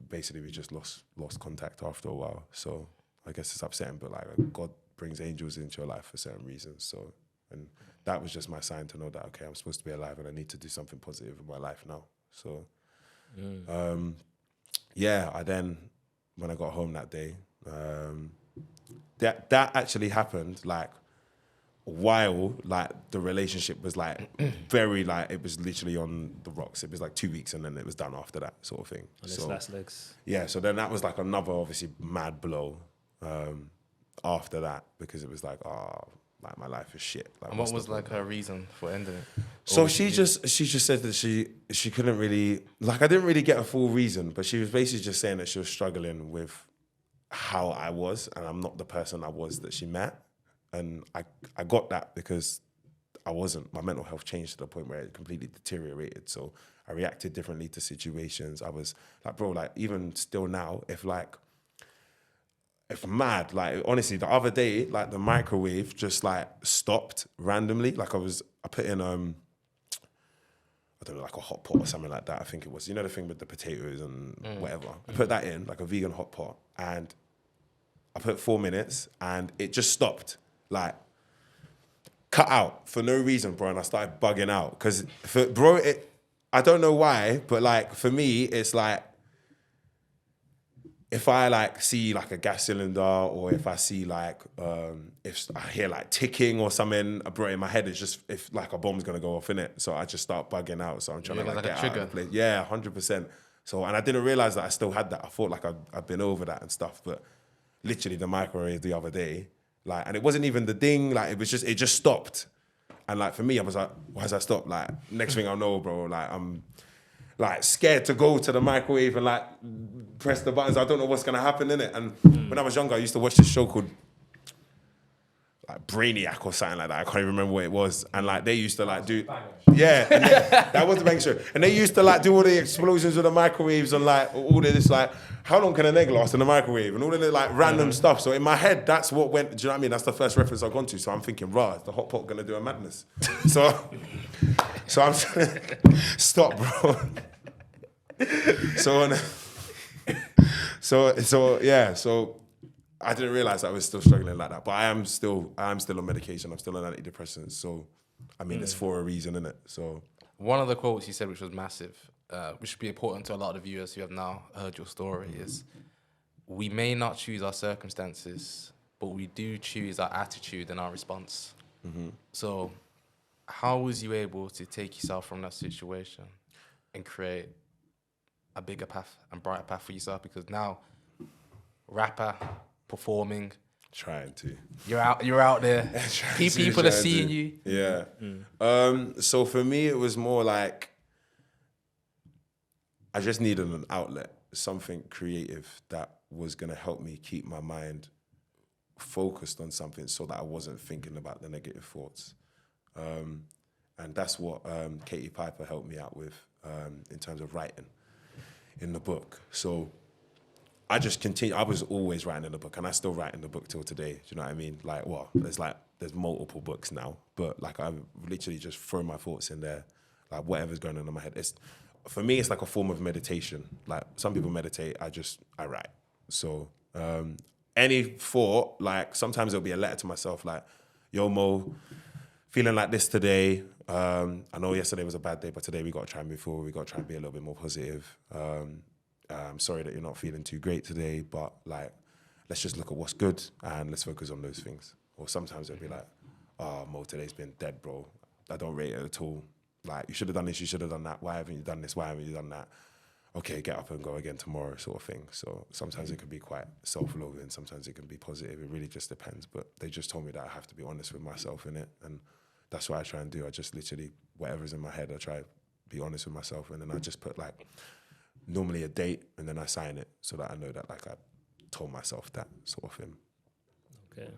basically we just lost contact after a while. So I guess it's upsetting, but like God brings angels into your life for certain reasons. So, and that was just my sign to know that, okay, I'm supposed to be alive and I need to do something positive in my life now. So, yeah, I then, when I got home that day, that actually happened like while like the relationship was like very like, it was literally on the rocks. It was like 2 weeks and then it was done after that, sort of thing. On its last legs. Yeah, so then that was like another obviously mad blow after that, because it was like, oh, like my life is shit. Like, and what was like her reason for ending it? So she just said that she couldn't really, like, I didn't really get a full reason, but she was basically just saying that she was struggling with how I was, and I'm not the person I was that she met. And I got that because I wasn't. My mental health changed to the point where it completely deteriorated. So I reacted differently to situations. I was like, bro, like, even still now, if mad, like, honestly, the other day, like, the microwave just like stopped randomly. Like, I put in I don't know, like a hot pot or something like that. I think it was, you know, the thing with the potatoes and whatever. I put that in, like a vegan hot pot, and I put 4 minutes and it just stopped. Like, cut out for no reason, bro. And I started bugging out. Because, bro, I don't know why, but like, for me, it's like, if I like see like a gas cylinder, or if I see like, if I hear like ticking or something, bro, in my head, it's just, if like a bomb's gonna go off in it. So I just start bugging out. So I'm trying to like get out of the place. Yeah, 100%. So, and I didn't realize that I still had that. I thought like I'd been over that and stuff, but literally the microwave the other day, like, and it wasn't even the ding, like, it just stopped. And like, for me, I was like, why has that stopped? Like, next thing I know, bro, like, I'm like scared to go to the microwave and like press the buttons. I don't know what's gonna happen in it. And when I was younger, I used to watch this show called like Brainiac or something like that. I can't even remember what it was. And like, they used to like do, yeah, and that was the bang show. And they used to like do all the explosions with the microwaves and like all of this, like, how long can an egg last in the microwave? And all of the like random stuff. So in my head, that's what went, do you know what I mean? That's the first reference I've gone to. So I'm thinking, rah, is the hot pot gonna do a madness? So I'm trying to stop, bro. So I didn't realize I was still struggling like that, but I am still on medication. I'm still on antidepressants. So, I mean, it's for a reason, isn't it? So, one of the quotes you said, which was massive, which should be important to a lot of the viewers who have now heard your story, is, we may not choose our circumstances, but we do choose our attitude and our response. So, how was you able to take yourself from that situation and create a bigger path and brighter path for yourself? Because now, rapper, performing, Trying to. You're out there. People are Trying seeing to. you. Yeah. So for me, it was more like I just needed an outlet, something creative that was gonna help me keep my mind focused on something, so that I wasn't thinking about the negative thoughts. And that's what Katie Piper helped me out with in terms of writing in the book. So I just continue. I was always writing in the book, and I still write in the book till today. Do you know what I mean? There's multiple books now, but like I literally just throw my thoughts in there, like whatever's going on in my head. For me, it's like a form of meditation. Like some people meditate, I write. So any thought, like sometimes it'll be a letter to myself, like, yo Mo, feeling like this today. I know yesterday was a bad day, but today we got to try and move forward. We got to try and be a little bit more positive. I'm sorry that you're not feeling too great today, but like, let's just look at what's good and let's focus on those things. Or sometimes it'll be like, oh, Mo, today's been dead, bro. I don't rate it at all. Like, you should have done this, you should have done that. Why haven't you done this? Why haven't you done that? Okay, get up and go again tomorrow, sort of thing. So sometimes it can be quite self-loathing. Sometimes it can be positive. It really just depends. But they just told me that I have to be honest with myself in it. And that's what I try and do. I just literally, whatever's in my head, I try to be honest with myself. And then I just put like, normally a date, and then I sign it so that I know that like I told myself that, sort of thing. Okay.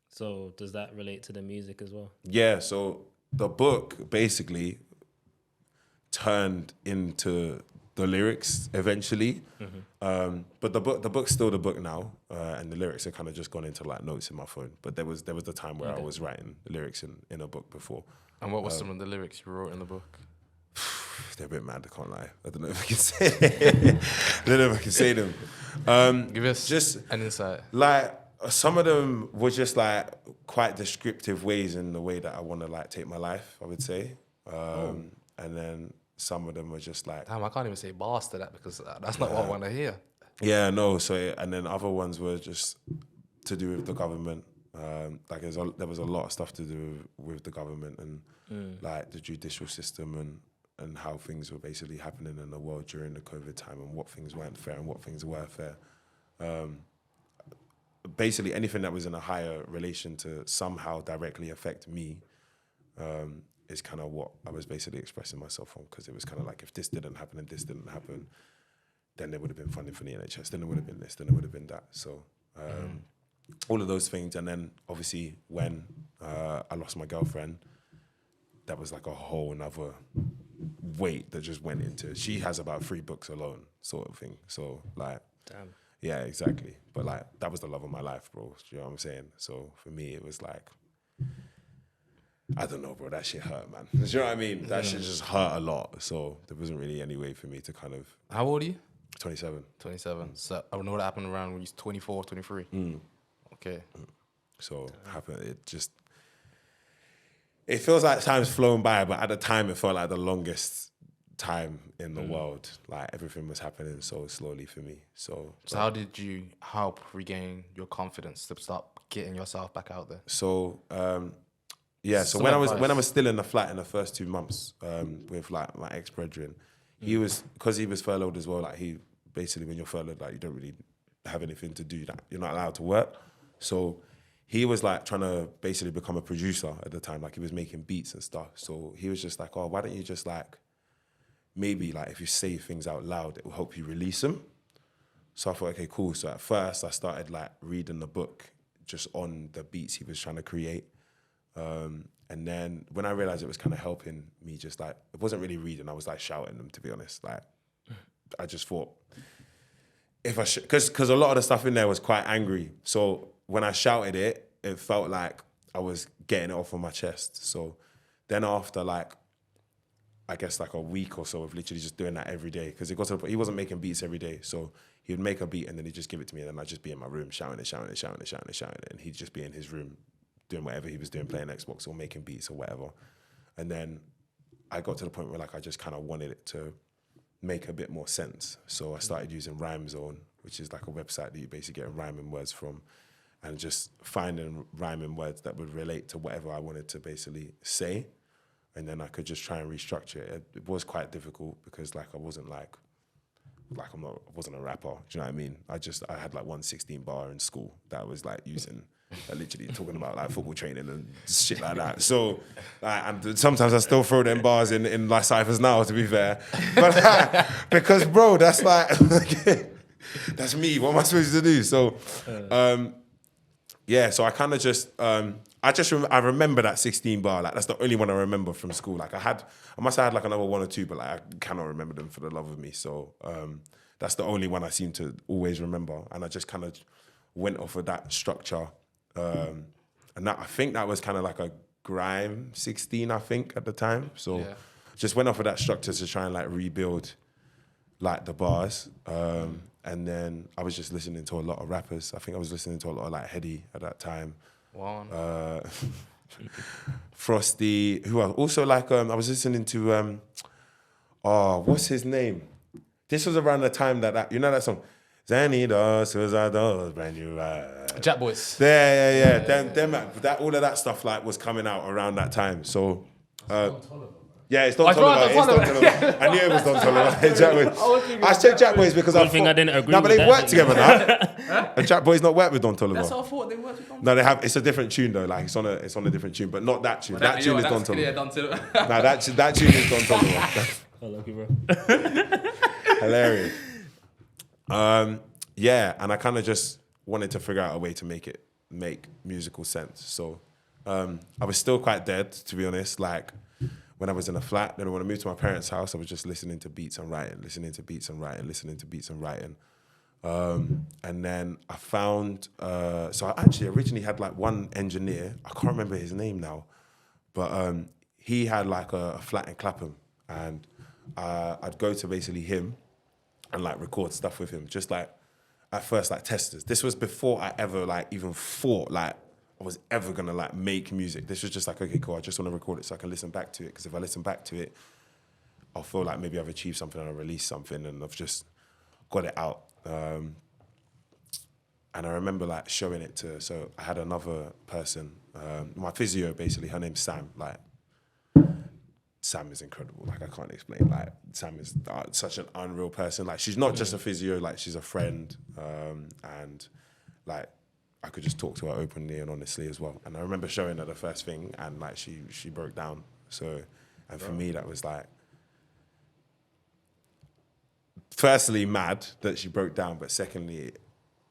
So does that relate to the music as well? Yeah, so the book basically turned into the lyrics eventually. But the book's still the book now, and the lyrics have kind of just gone into like notes in my phone. But there was the time where I was writing the lyrics in a book before. And what were some of the lyrics you wrote in the book? They're a bit mad, I can't lie. I don't know if I can say I don't know if I can say them. Give us just an insight. Like, some of them were just like quite descriptive ways in the way that I want to like take my life, I would say. And then some of them were just like, Damn, I can't even say bars to that because that's not what I want to hear. yeah, no. So, and then other ones were just to do with the government. Like there was a lot of stuff to do with the government and like the judicial system and how things were basically happening in the world during the COVID time and what things weren't fair and what things were fair. Basically anything that was in a higher relation to somehow directly affect me is kind of what I was basically expressing myself on, because it was kind of like, if this didn't happen and this didn't happen, then there would have been funding for the NHS, then there would have been this, then there would have been that. So all of those things. And then obviously when I lost my girlfriend, that was like a whole nother weight that just went into it. She has about 3 books alone, sort of thing. So like, Damn. yeah, exactly. But like, that was the love of my life, bro. Do you know what I'm saying? So for me, it was like, I don't know, bro. That shit hurt, man. Do you know what I mean? That shit just hurt a lot. So there wasn't really any way for me to kind of. How old are you? 27. 27. So I don't know what happened around when you was 24, 23. Okay. So happened. It feels like time's flown by, but at the time it felt like the longest time in the world. Like everything was happening so slowly for me. So how did you help regain your confidence to start getting yourself back out there? So yeah, so Some when advice. I was still in the flat in the first 2 months with like my ex-brethren, he was, because he was furloughed as well, like he basically, when you're furloughed, like you don't really have anything to do, that you're not allowed to work. So he was like trying to basically become a producer at the time, like he was making beats and stuff. So he was just like, oh, why don't you just like, maybe like if you say things out loud, it will help you release them. So I thought, okay, cool. So at first I started like reading the book just on the beats he was trying to create. And then when I realized it was kind of helping me, just like, it wasn't really reading, I was like shouting them, to be honest. Like, I just thought, if I because a lot of the stuff in there was quite angry. So when I shouted it, it felt like I was getting it off on my chest. So then after like, I guess like a week or so of literally just doing that every day, because it got to the point, he wasn't making beats every day. So he would make a beat and then he'd just give it to me, and then I'd just be in my room shouting it. And he'd just be in his room doing whatever he was doing, playing Xbox or making beats or whatever. And then I got to the point where like I just kind of wanted it to make a bit more sense. So I started using Rhyme Zone, which is like a website that you basically get rhyming words from, and just finding rhyming words that would relate to whatever I wanted to basically say. And then I could just try and restructure it. It was quite difficult because like I wasn't like like I wasn't a rapper. Do you know what I mean? I had like 116 bar in school that I was like using, literally talking about like football training and shit like that. So, and sometimes I still throw them bars in like ciphers now, to be fair. But because bro, that's like that's me. What am I supposed to do? So, yeah. So I kind of just I remember that 16 bar. Like that's the only one I remember from school. Like I must have had like another one or two, but like I cannot remember them for the love of me. So that's the only one I seem to always remember. And I just kind of went off of that structure. And that, I think that was kind of like a grime 16, I think, at the time. So just went off of that structure to try and like rebuild like the bars. And then I was just listening to a lot of rappers. I think I was listening to a lot of like Heady at that time. Wow. Frosty, who else? Also like I was listening to what's his name? This was around the time that you know that song? Zanny does, brand new Jack Boys. Yeah. Them that all of that stuff like was coming out around that time. So yeah, it's Don Toliver. I knew it was Don Toliver. Jack Boys. I said Jack Boys because I didn't agree. No, but with they've worked together now. And Jack Boys not worked with Don Toliver. That's what I thought they worked with Don Toliver. No, they have. It's a different tune though. Like it's on a different tune, but not that tune. That tune is Don Toliver. No, that tune is Don Toliver. Oh, lucky bro. Hilarious. Yeah, and I kind of just wanted to figure out a way to make musical sense. So I was still quite dead, to be honest. Like when I was in a flat, then when I moved to my parents' house, I was just listening to beats and writing. And then I found, so I actually originally had like one engineer, I can't remember his name now, but he had like a flat in Clapham, and I'd go to basically him and like record stuff with him, just like at first like testers. This was before I ever like even thought like I was ever gonna like make music. This was just like, okay, cool, I just wanna record it so I can listen back to it, because if I listen back to it, I'll feel like maybe I've achieved something and I've released something and I've just got it out. And I remember like showing it to, so I had another person, my physio basically, her name's Sam. Like, Sam is incredible. Like, I can't explain. Like, Sam is such an unreal person. Like, she's not just a physio, like, she's a friend. And, like, I could just talk to her openly and honestly as well. And I remember showing her the first thing, and, like, she broke down. So, and for me, that was, like, firstly, mad that she broke down, but secondly,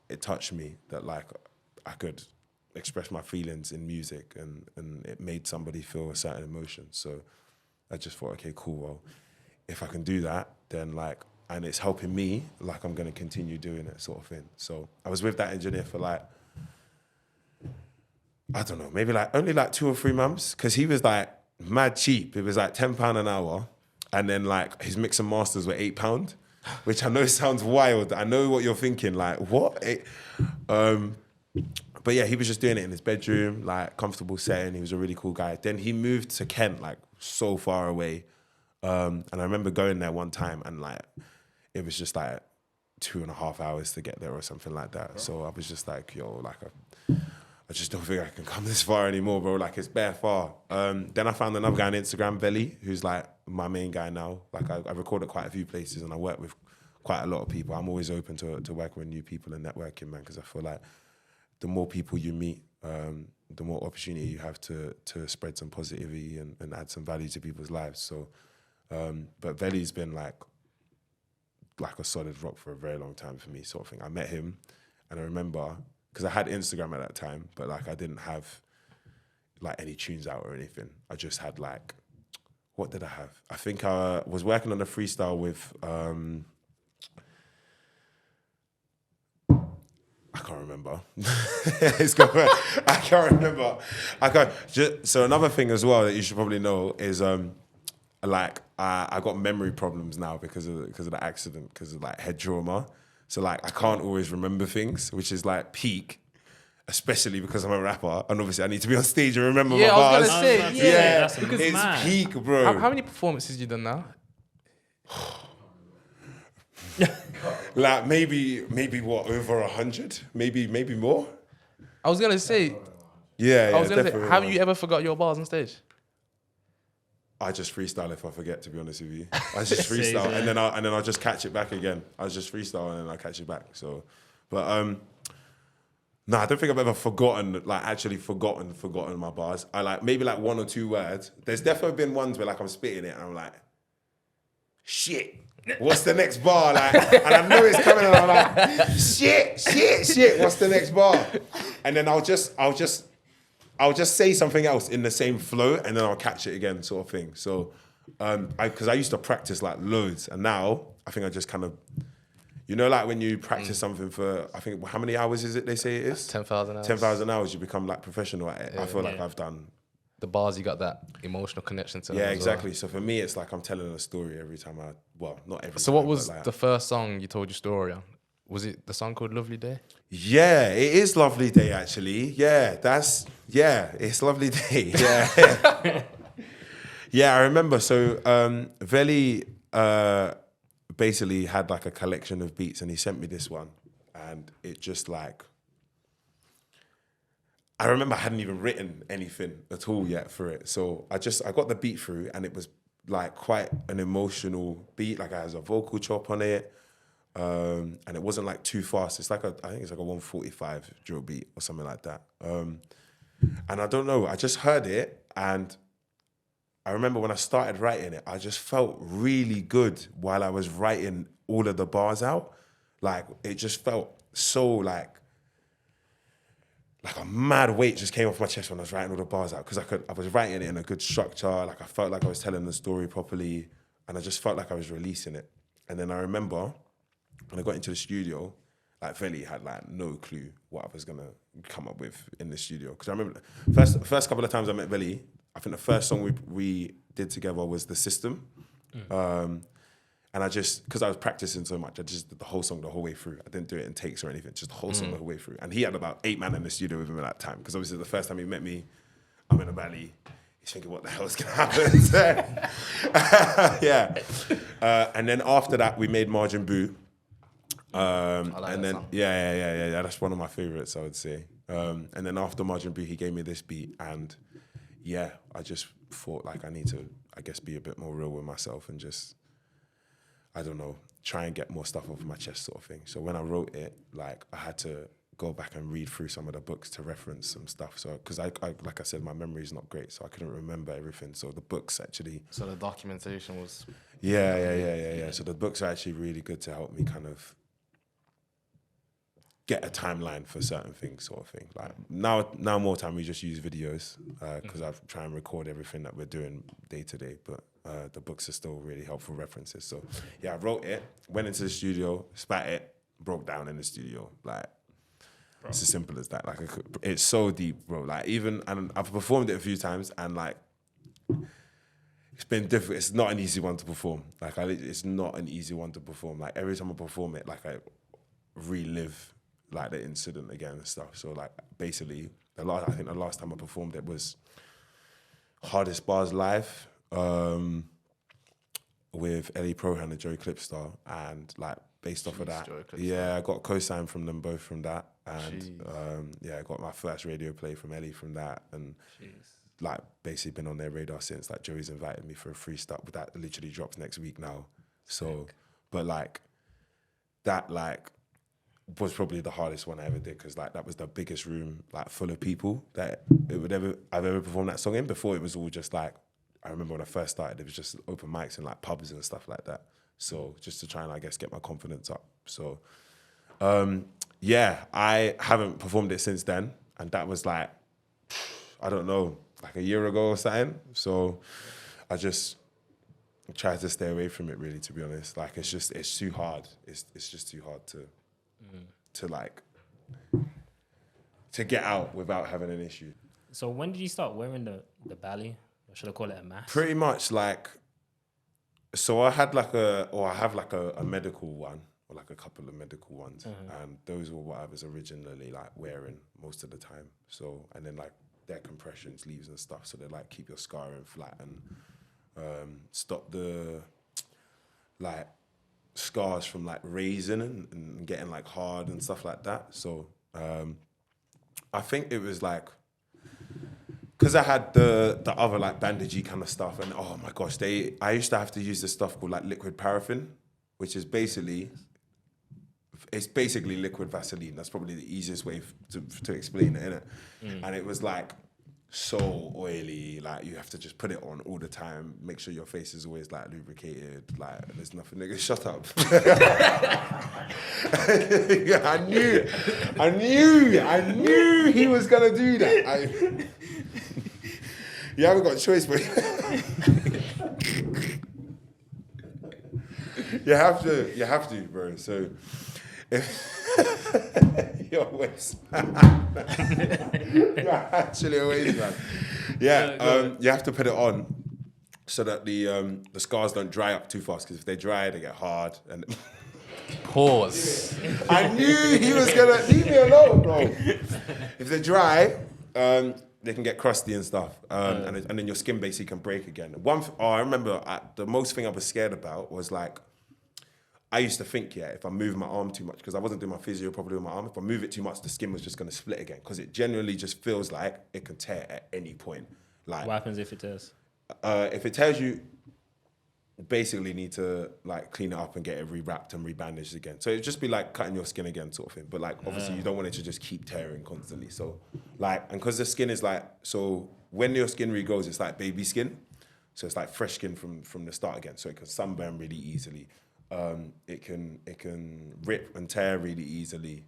it touched me that, like, I could express my feelings in music, and it made somebody feel a certain emotion. So I just thought, okay, cool, well, if I can do that, then like, and it's helping me, like I'm gonna continue doing it, sort of thing. So I was with that engineer for like, I don't know, maybe like only like 2 or 3 months, because he was like mad cheap. It was like £10 an hour, and then like his mix and masters were £8, which I know sounds wild. I know what you're thinking, like what? But yeah, he was just doing it in his bedroom, like comfortable setting. He was a really cool guy. Then he moved to Kent, like so far away. And I remember going there one time, and like, it was just like 2.5 hours to get there or something like that. So I was just like, yo, like, I just don't think I can come this far anymore, bro. Like, it's bare far. Then I found another guy on Instagram, Veli, who's like my main guy now. Like, I recorded quite a few places, and I work with quite a lot of people. I'm always open to working with new people and networking, man, because I feel like the more people you meet, the more opportunity you have to spread some positivity and add some value to people's lives. So, but Veli's been like a solid rock for a very long time for me, sort of thing. I met him, and I remember, because I had Instagram at that time, but like I didn't have like any tunes out or anything. I just had like, what did I have? I think I was working on a freestyle with, I can't remember. I can't remember. So another thing as well that you should probably know is like I got memory problems now because of the accident, because of like head trauma. So like I can't always remember things, which is like peak, especially because I'm a rapper, and obviously I need to be on stage and remember my bars. I was gonna say, that's it's mad. peak, bro. How many performances you done now? Like maybe what, over 100, maybe more. I was gonna say, Yeah, I was gonna say, definitely have more. you ever forgot your bars on stage? I just freestyle if I forget, to be honest with you. I just freestyle and then I'll just catch it back again. I just freestyle and then I'll catch it back. So, but no, I don't think I've ever forgotten my bars. I like maybe like one or two words. There's definitely been ones where like I'm spitting it and I'm like, shit. What's the next bar? Like, and I know it's coming and I'm like, shit. What's the next bar? And then I'll just say something else in the same flow and then I'll catch it again, sort of thing. So, because I used to practice like loads, and now I think I just kind of, you know, like when you practice something for, I think, how many hours is it they say it is? 10,000 hours. 10,000 hours, you become like professional at it. Yeah. I feel like I've done. The bars, you got that emotional connection to them. Yeah, as exactly. well. So for me, it's like I'm telling a story every time not every time. So what was but like, the first song you told your story on? Was it the song called Lovely Day? Yeah, it is Lovely Day, actually. Yeah, it's Lovely Day. Yeah. Yeah, I remember. So Veli basically had like a collection of beats and he sent me this one. And it just like, I remember I hadn't even written anything at all yet for it. So I got the beat through and it was like quite an emotional beat. Like I has a vocal chop on it. And it wasn't like too fast. It's like I think it's like a 145 drill beat or something like that. And I don't know, I just heard it and I remember when I started writing it, I just felt really good while I was writing all of the bars out. Like it just felt so like a mad weight just came off my chest when I was writing all the bars out because I was writing it in a good structure. Like I felt like I was telling the story properly and I just felt like I was releasing it. And then I remember when I got into the studio, like Veli had like no clue what I was gonna come up with in the studio. Because I remember the first couple of times I met Veli, I think the first song we did together was The System. And I just, because I was practicing so much, I just did the whole song the whole way through. I didn't do it in takes or anything, just the whole song the whole way through. And he had about 8 men in the studio with him at that time. Because obviously the first time he met me, I'm in a valley. He's thinking, what the hell's gonna happen? Yeah. And then after that, we made Margin Boo. I like that song. Yeah. That's one of my favorites, I would say. And then after Margin Boo, he gave me this beat, and yeah, I just thought like I need to, I guess, be a bit more real with myself and just, I don't know, try and get more stuff off my chest, sort of thing. So when I wrote it, like I had to go back and read through some of the books to reference some stuff. So because I like I said, my memory is not great, so I couldn't remember everything. So the books actually. So the documentation was. Yeah. So the books are actually really good to help me kind of get a timeline for certain things, sort of thing. Like now more time we just use videos because I try and record everything that we're doing day to day. But the books are still really helpful references. So yeah, I wrote it, went into the studio, spat it, broke down in the studio. Like it's as simple as that. Like it's so deep, bro. Like and I've performed it a few times, and like it's been difficult. It's not an easy one to perform. Like it's not an easy one to perform. Like every time I perform it, like I relive like the incident again and stuff. So like basically I think the last time I performed it was Hardest Bars Live with Ellie Prohan and Joey Clipstar, and like based off of that, I got a co-sign from them both from that, and I got my first radio play from Ellie from that, and like basically been on their radar since. Like Joey's invited me for a freestyle, but that literally drops next week now. So, but like that was probably the hardest one I ever did, because like that was the biggest room like full of people that I've ever performed that song in. Before it was all just like, I remember when I first started, it was just open mics and like pubs and stuff like that. So just to try and I guess get my confidence up. So I haven't performed it since then, and that was like, I don't know, like a year ago or something. So I just try to stay away from it, really, to be honest. Like it's too hard. It's just too hard to get out without having an issue. So when did you start wearing the bally? Or should I call it a mask? Pretty much like, so I have like a medical one, or like a couple of medical ones, and those were what I was originally like wearing most of the time. So, and then like their compression sleeves and stuff, so they like keep your scarring flat and stop the like scars from like raising and getting like hard and stuff like that. So I think it was like, because I had the other like bandagey kind of stuff, and oh my gosh, I used to have to use this stuff called like liquid paraffin, which is basically liquid Vaseline. That's probably the easiest way to explain it, innit? And it was like so oily, like you have to just put it on all the time, make sure your face is always like lubricated, like there's nothing, nigga, shut up. I knew he was gonna do that. You haven't got a choice, but you have to, bro. So you're a waste man. You're actually a waste man. Yeah, you have to put it on so that the scars don't dry up too fast, because if they dry, they get hard. And Pause. I knew he was gonna leave me alone, bro. If they dry, they can get crusty and stuff, and then your skin basically can break again. I remember the most thing I was scared about was like, I used to think, if I move my arm too much, because I wasn't doing my physio properly with my arm, if I move it too much, the skin was just going to split again, because it genuinely just feels like it can tear at any point. Like, What happens if it tears? if it tears, you basically need to like clean it up and get it rewrapped and rebandaged again. So it'd just be like cutting your skin again sort of thing. But like, obviously you don't want it to just keep tearing constantly. So like, and because the skin is like, so when your skin regrows, it's like baby skin. So it's like fresh skin from the start again. So it can sunburn really easily. It can rip and tear really easily.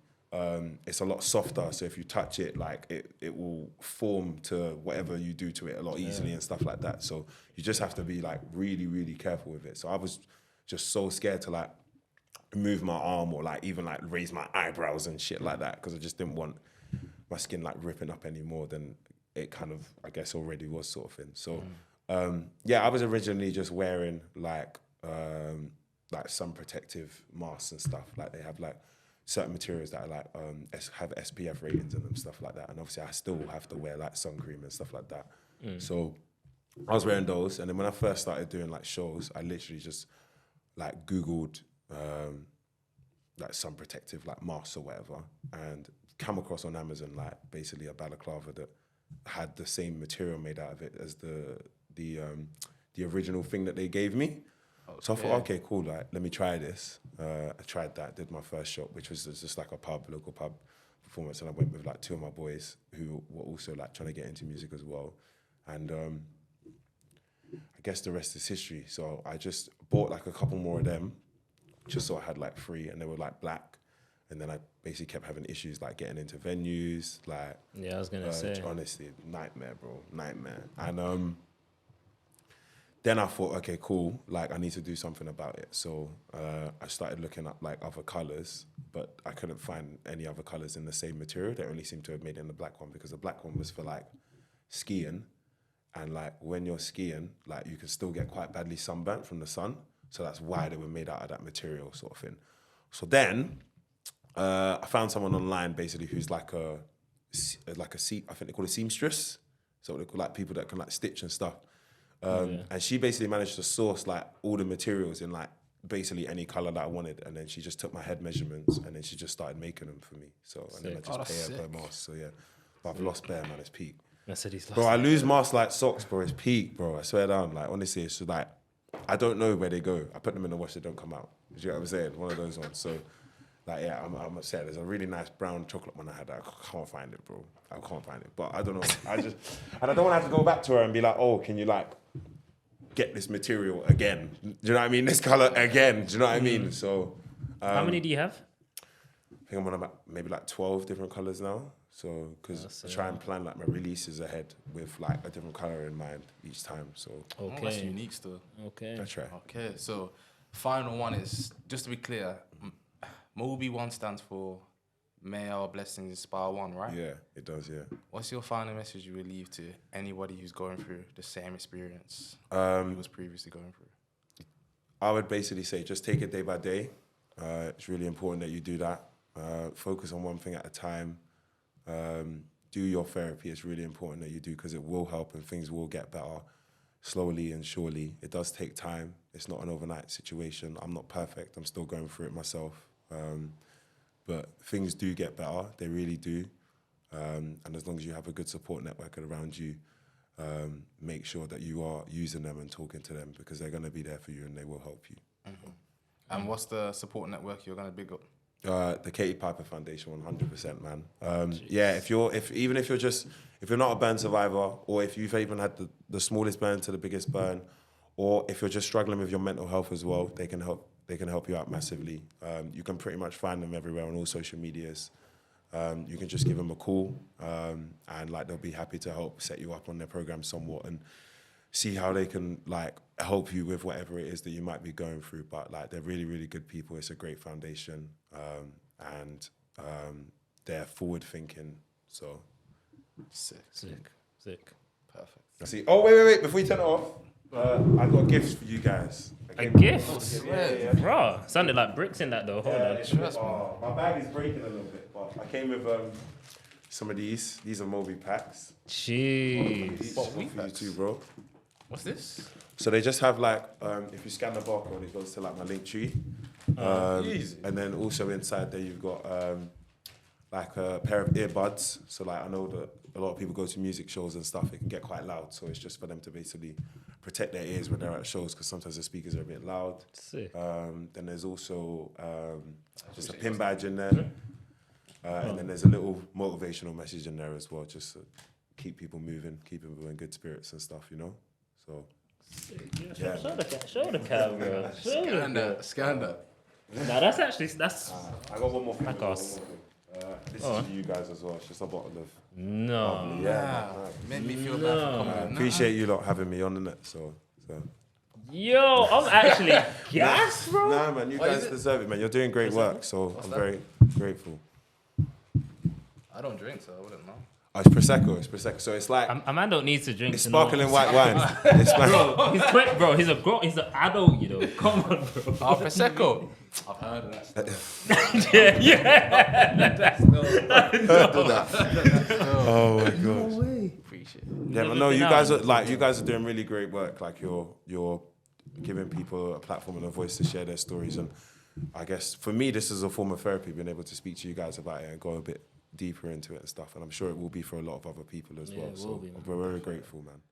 It's a lot softer, so if you touch it, like it will form to whatever you do to it a lot easily and stuff like that. So you just have to be like really, really careful with it. So I was just so scared to like move my arm or like even like raise my eyebrows and shit like that, because I just didn't want my skin like ripping up any more than it kind of, I guess, already was sort of thing. So I was originally just wearing like sun protective masks and stuff. Like they have like certain materials that are like have SPF ratings in them, stuff like that. And obviously I still have to wear like sun cream and stuff like that. So I was wearing those, and then when I first started doing like shows, I literally just like Googled like sun protective like masks or whatever, and come across on Amazon like basically a balaclava that had the same material made out of it as the original thing that they gave me. So I thought, okay, cool, like, let me try this. I tried that, did my first shot, which was just like a local pub performance, and I went with like two of my boys who were also like trying to get into music as well. And I guess the rest is history. So I just bought like a couple more of them, just so I had like 3, and they were like black. And then I basically kept having issues like getting into venues, like... Yeah, I was gonna say. Honestly, nightmare, bro, nightmare. And then I thought, okay, cool, like I need to do something about it. So I started looking up like other colors, but I couldn't find any other colors in the same material. They only seemed to have made it in the black one, because the black one was for like skiing. And like when you're skiing, like you can still get quite badly sunburnt from the sun. So that's why they were made out of that material sort of thing. So then I found someone online basically who's like I think they call it seamstress. So they call like people that can like stitch and stuff. And she basically managed to source like all the materials in like basically any color that I wanted, and then she just took my head measurements, and then she just started making them for me. So and then I just pay her per mask. So yeah, but I've lost bare, man. It's peak. I said he's lost. Bro, I lose masks like socks, bro. It's peak, bro. I swear down. Like honestly, it's just like I don't know where they go. I put them in the wash, they don't come out. Do you know what I'm saying? One of those ones. So like yeah, I'm upset. There's a really nice brown chocolate one I had. I can't find it, bro. I can't find it. But I don't know. And I don't want to have to go back to her and be like, oh, can you like get this material again? Do you know what I mean? This color again. Do you know what I mean? So how many do you have? I think I'm on about maybe like 12 different colors now. So because I try and plan like my releases ahead with like a different color in mind each time. So okay, that's unique still. Okay, I try. Okay, so final one is, just to be clear, Mobi1 stands for May Our Blessings Inspire One, right? Yeah, it does. Yeah. What's your final message you would leave to anybody who's going through the same experience he was previously going through? I would basically say just take it day by day. It's really important that you do that. Focus on one thing at a time. Do your therapy. It's really important that you do, because it will help and things will get better slowly and surely. It does take time. It's not an overnight situation. I'm not perfect. I'm still going through it myself. But things do get better. They really do. And as long as you have a good support network around you, make sure that you are using them and talking to them, because they're going to be there for you and they will help you. And what's the support network you're going to big up? The Katie Piper Foundation, 100%, man. Yeah, if you're not a burn survivor, or if you've even had the smallest burn to the biggest burn, or if you're just struggling with your mental health as well, they can help you out massively. You can pretty much find them everywhere on all social medias. You can just give them a call, and like they'll be happy to help set you up on their program somewhat and see how they can like help you with whatever it is that you might be going through. But like they're really, really good people. It's a great foundation, and they're forward thinking. So Sick. Perfect. I see. Oh wait! Before you turn it off, I got gifts for you guys. A gift? Yeah. Bro, sounded like bricks in that though. Hold on. My bag is breaking a little bit, but I came with some of these. These are Mobi packs. Jeez. What for you too, bro? What's this? So they just have like, if you scan the barcode, it goes to like my link tree. Easy. And then also inside there you've got like a pair of earbuds. So like I know that a lot of people go to music shows and stuff, it can get quite loud. So it's just for them to basically protect their ears when they're at shows, because sometimes the speakers are a bit loud. Sick. Then there's also just a pin badge in there. And then there's a little motivational message in there as well, just to keep people moving, keep people in good spirits and stuff, you know? So, Yeah, show the camera. Scan that. Nah, that's actually, I got one more thing. Back us. This is for you guys as well. It's just a bottle of No. bubbly. Yeah. Made me feel bad for coming. I appreciate you lot having me on it. So. Yo, I'm actually gassed, bro. Nah, man, you guys is it? deserve it, man. You're doing great work, so I'm very grateful. I don't drink, so I wouldn't know. Oh, it's Prosecco. So it's like A man don't need to drink. it's to know. sparkling white wine. It's like, Bro, he's quick, bro. He's an adult, you know. Come on, bro. Oh, Prosecco. I've heard of that stuff. yeah. That's no. oh my god. Appreciate it. Yeah, but no, you guys are doing really great work. Like you're giving people a platform and a voice to share their stories, and I guess for me this is a form of therapy, being able to speak to you guys about it and go a bit deeper into it and stuff. And I'm sure it will be for a lot of other people as well. It So will be, man. we're very grateful, man.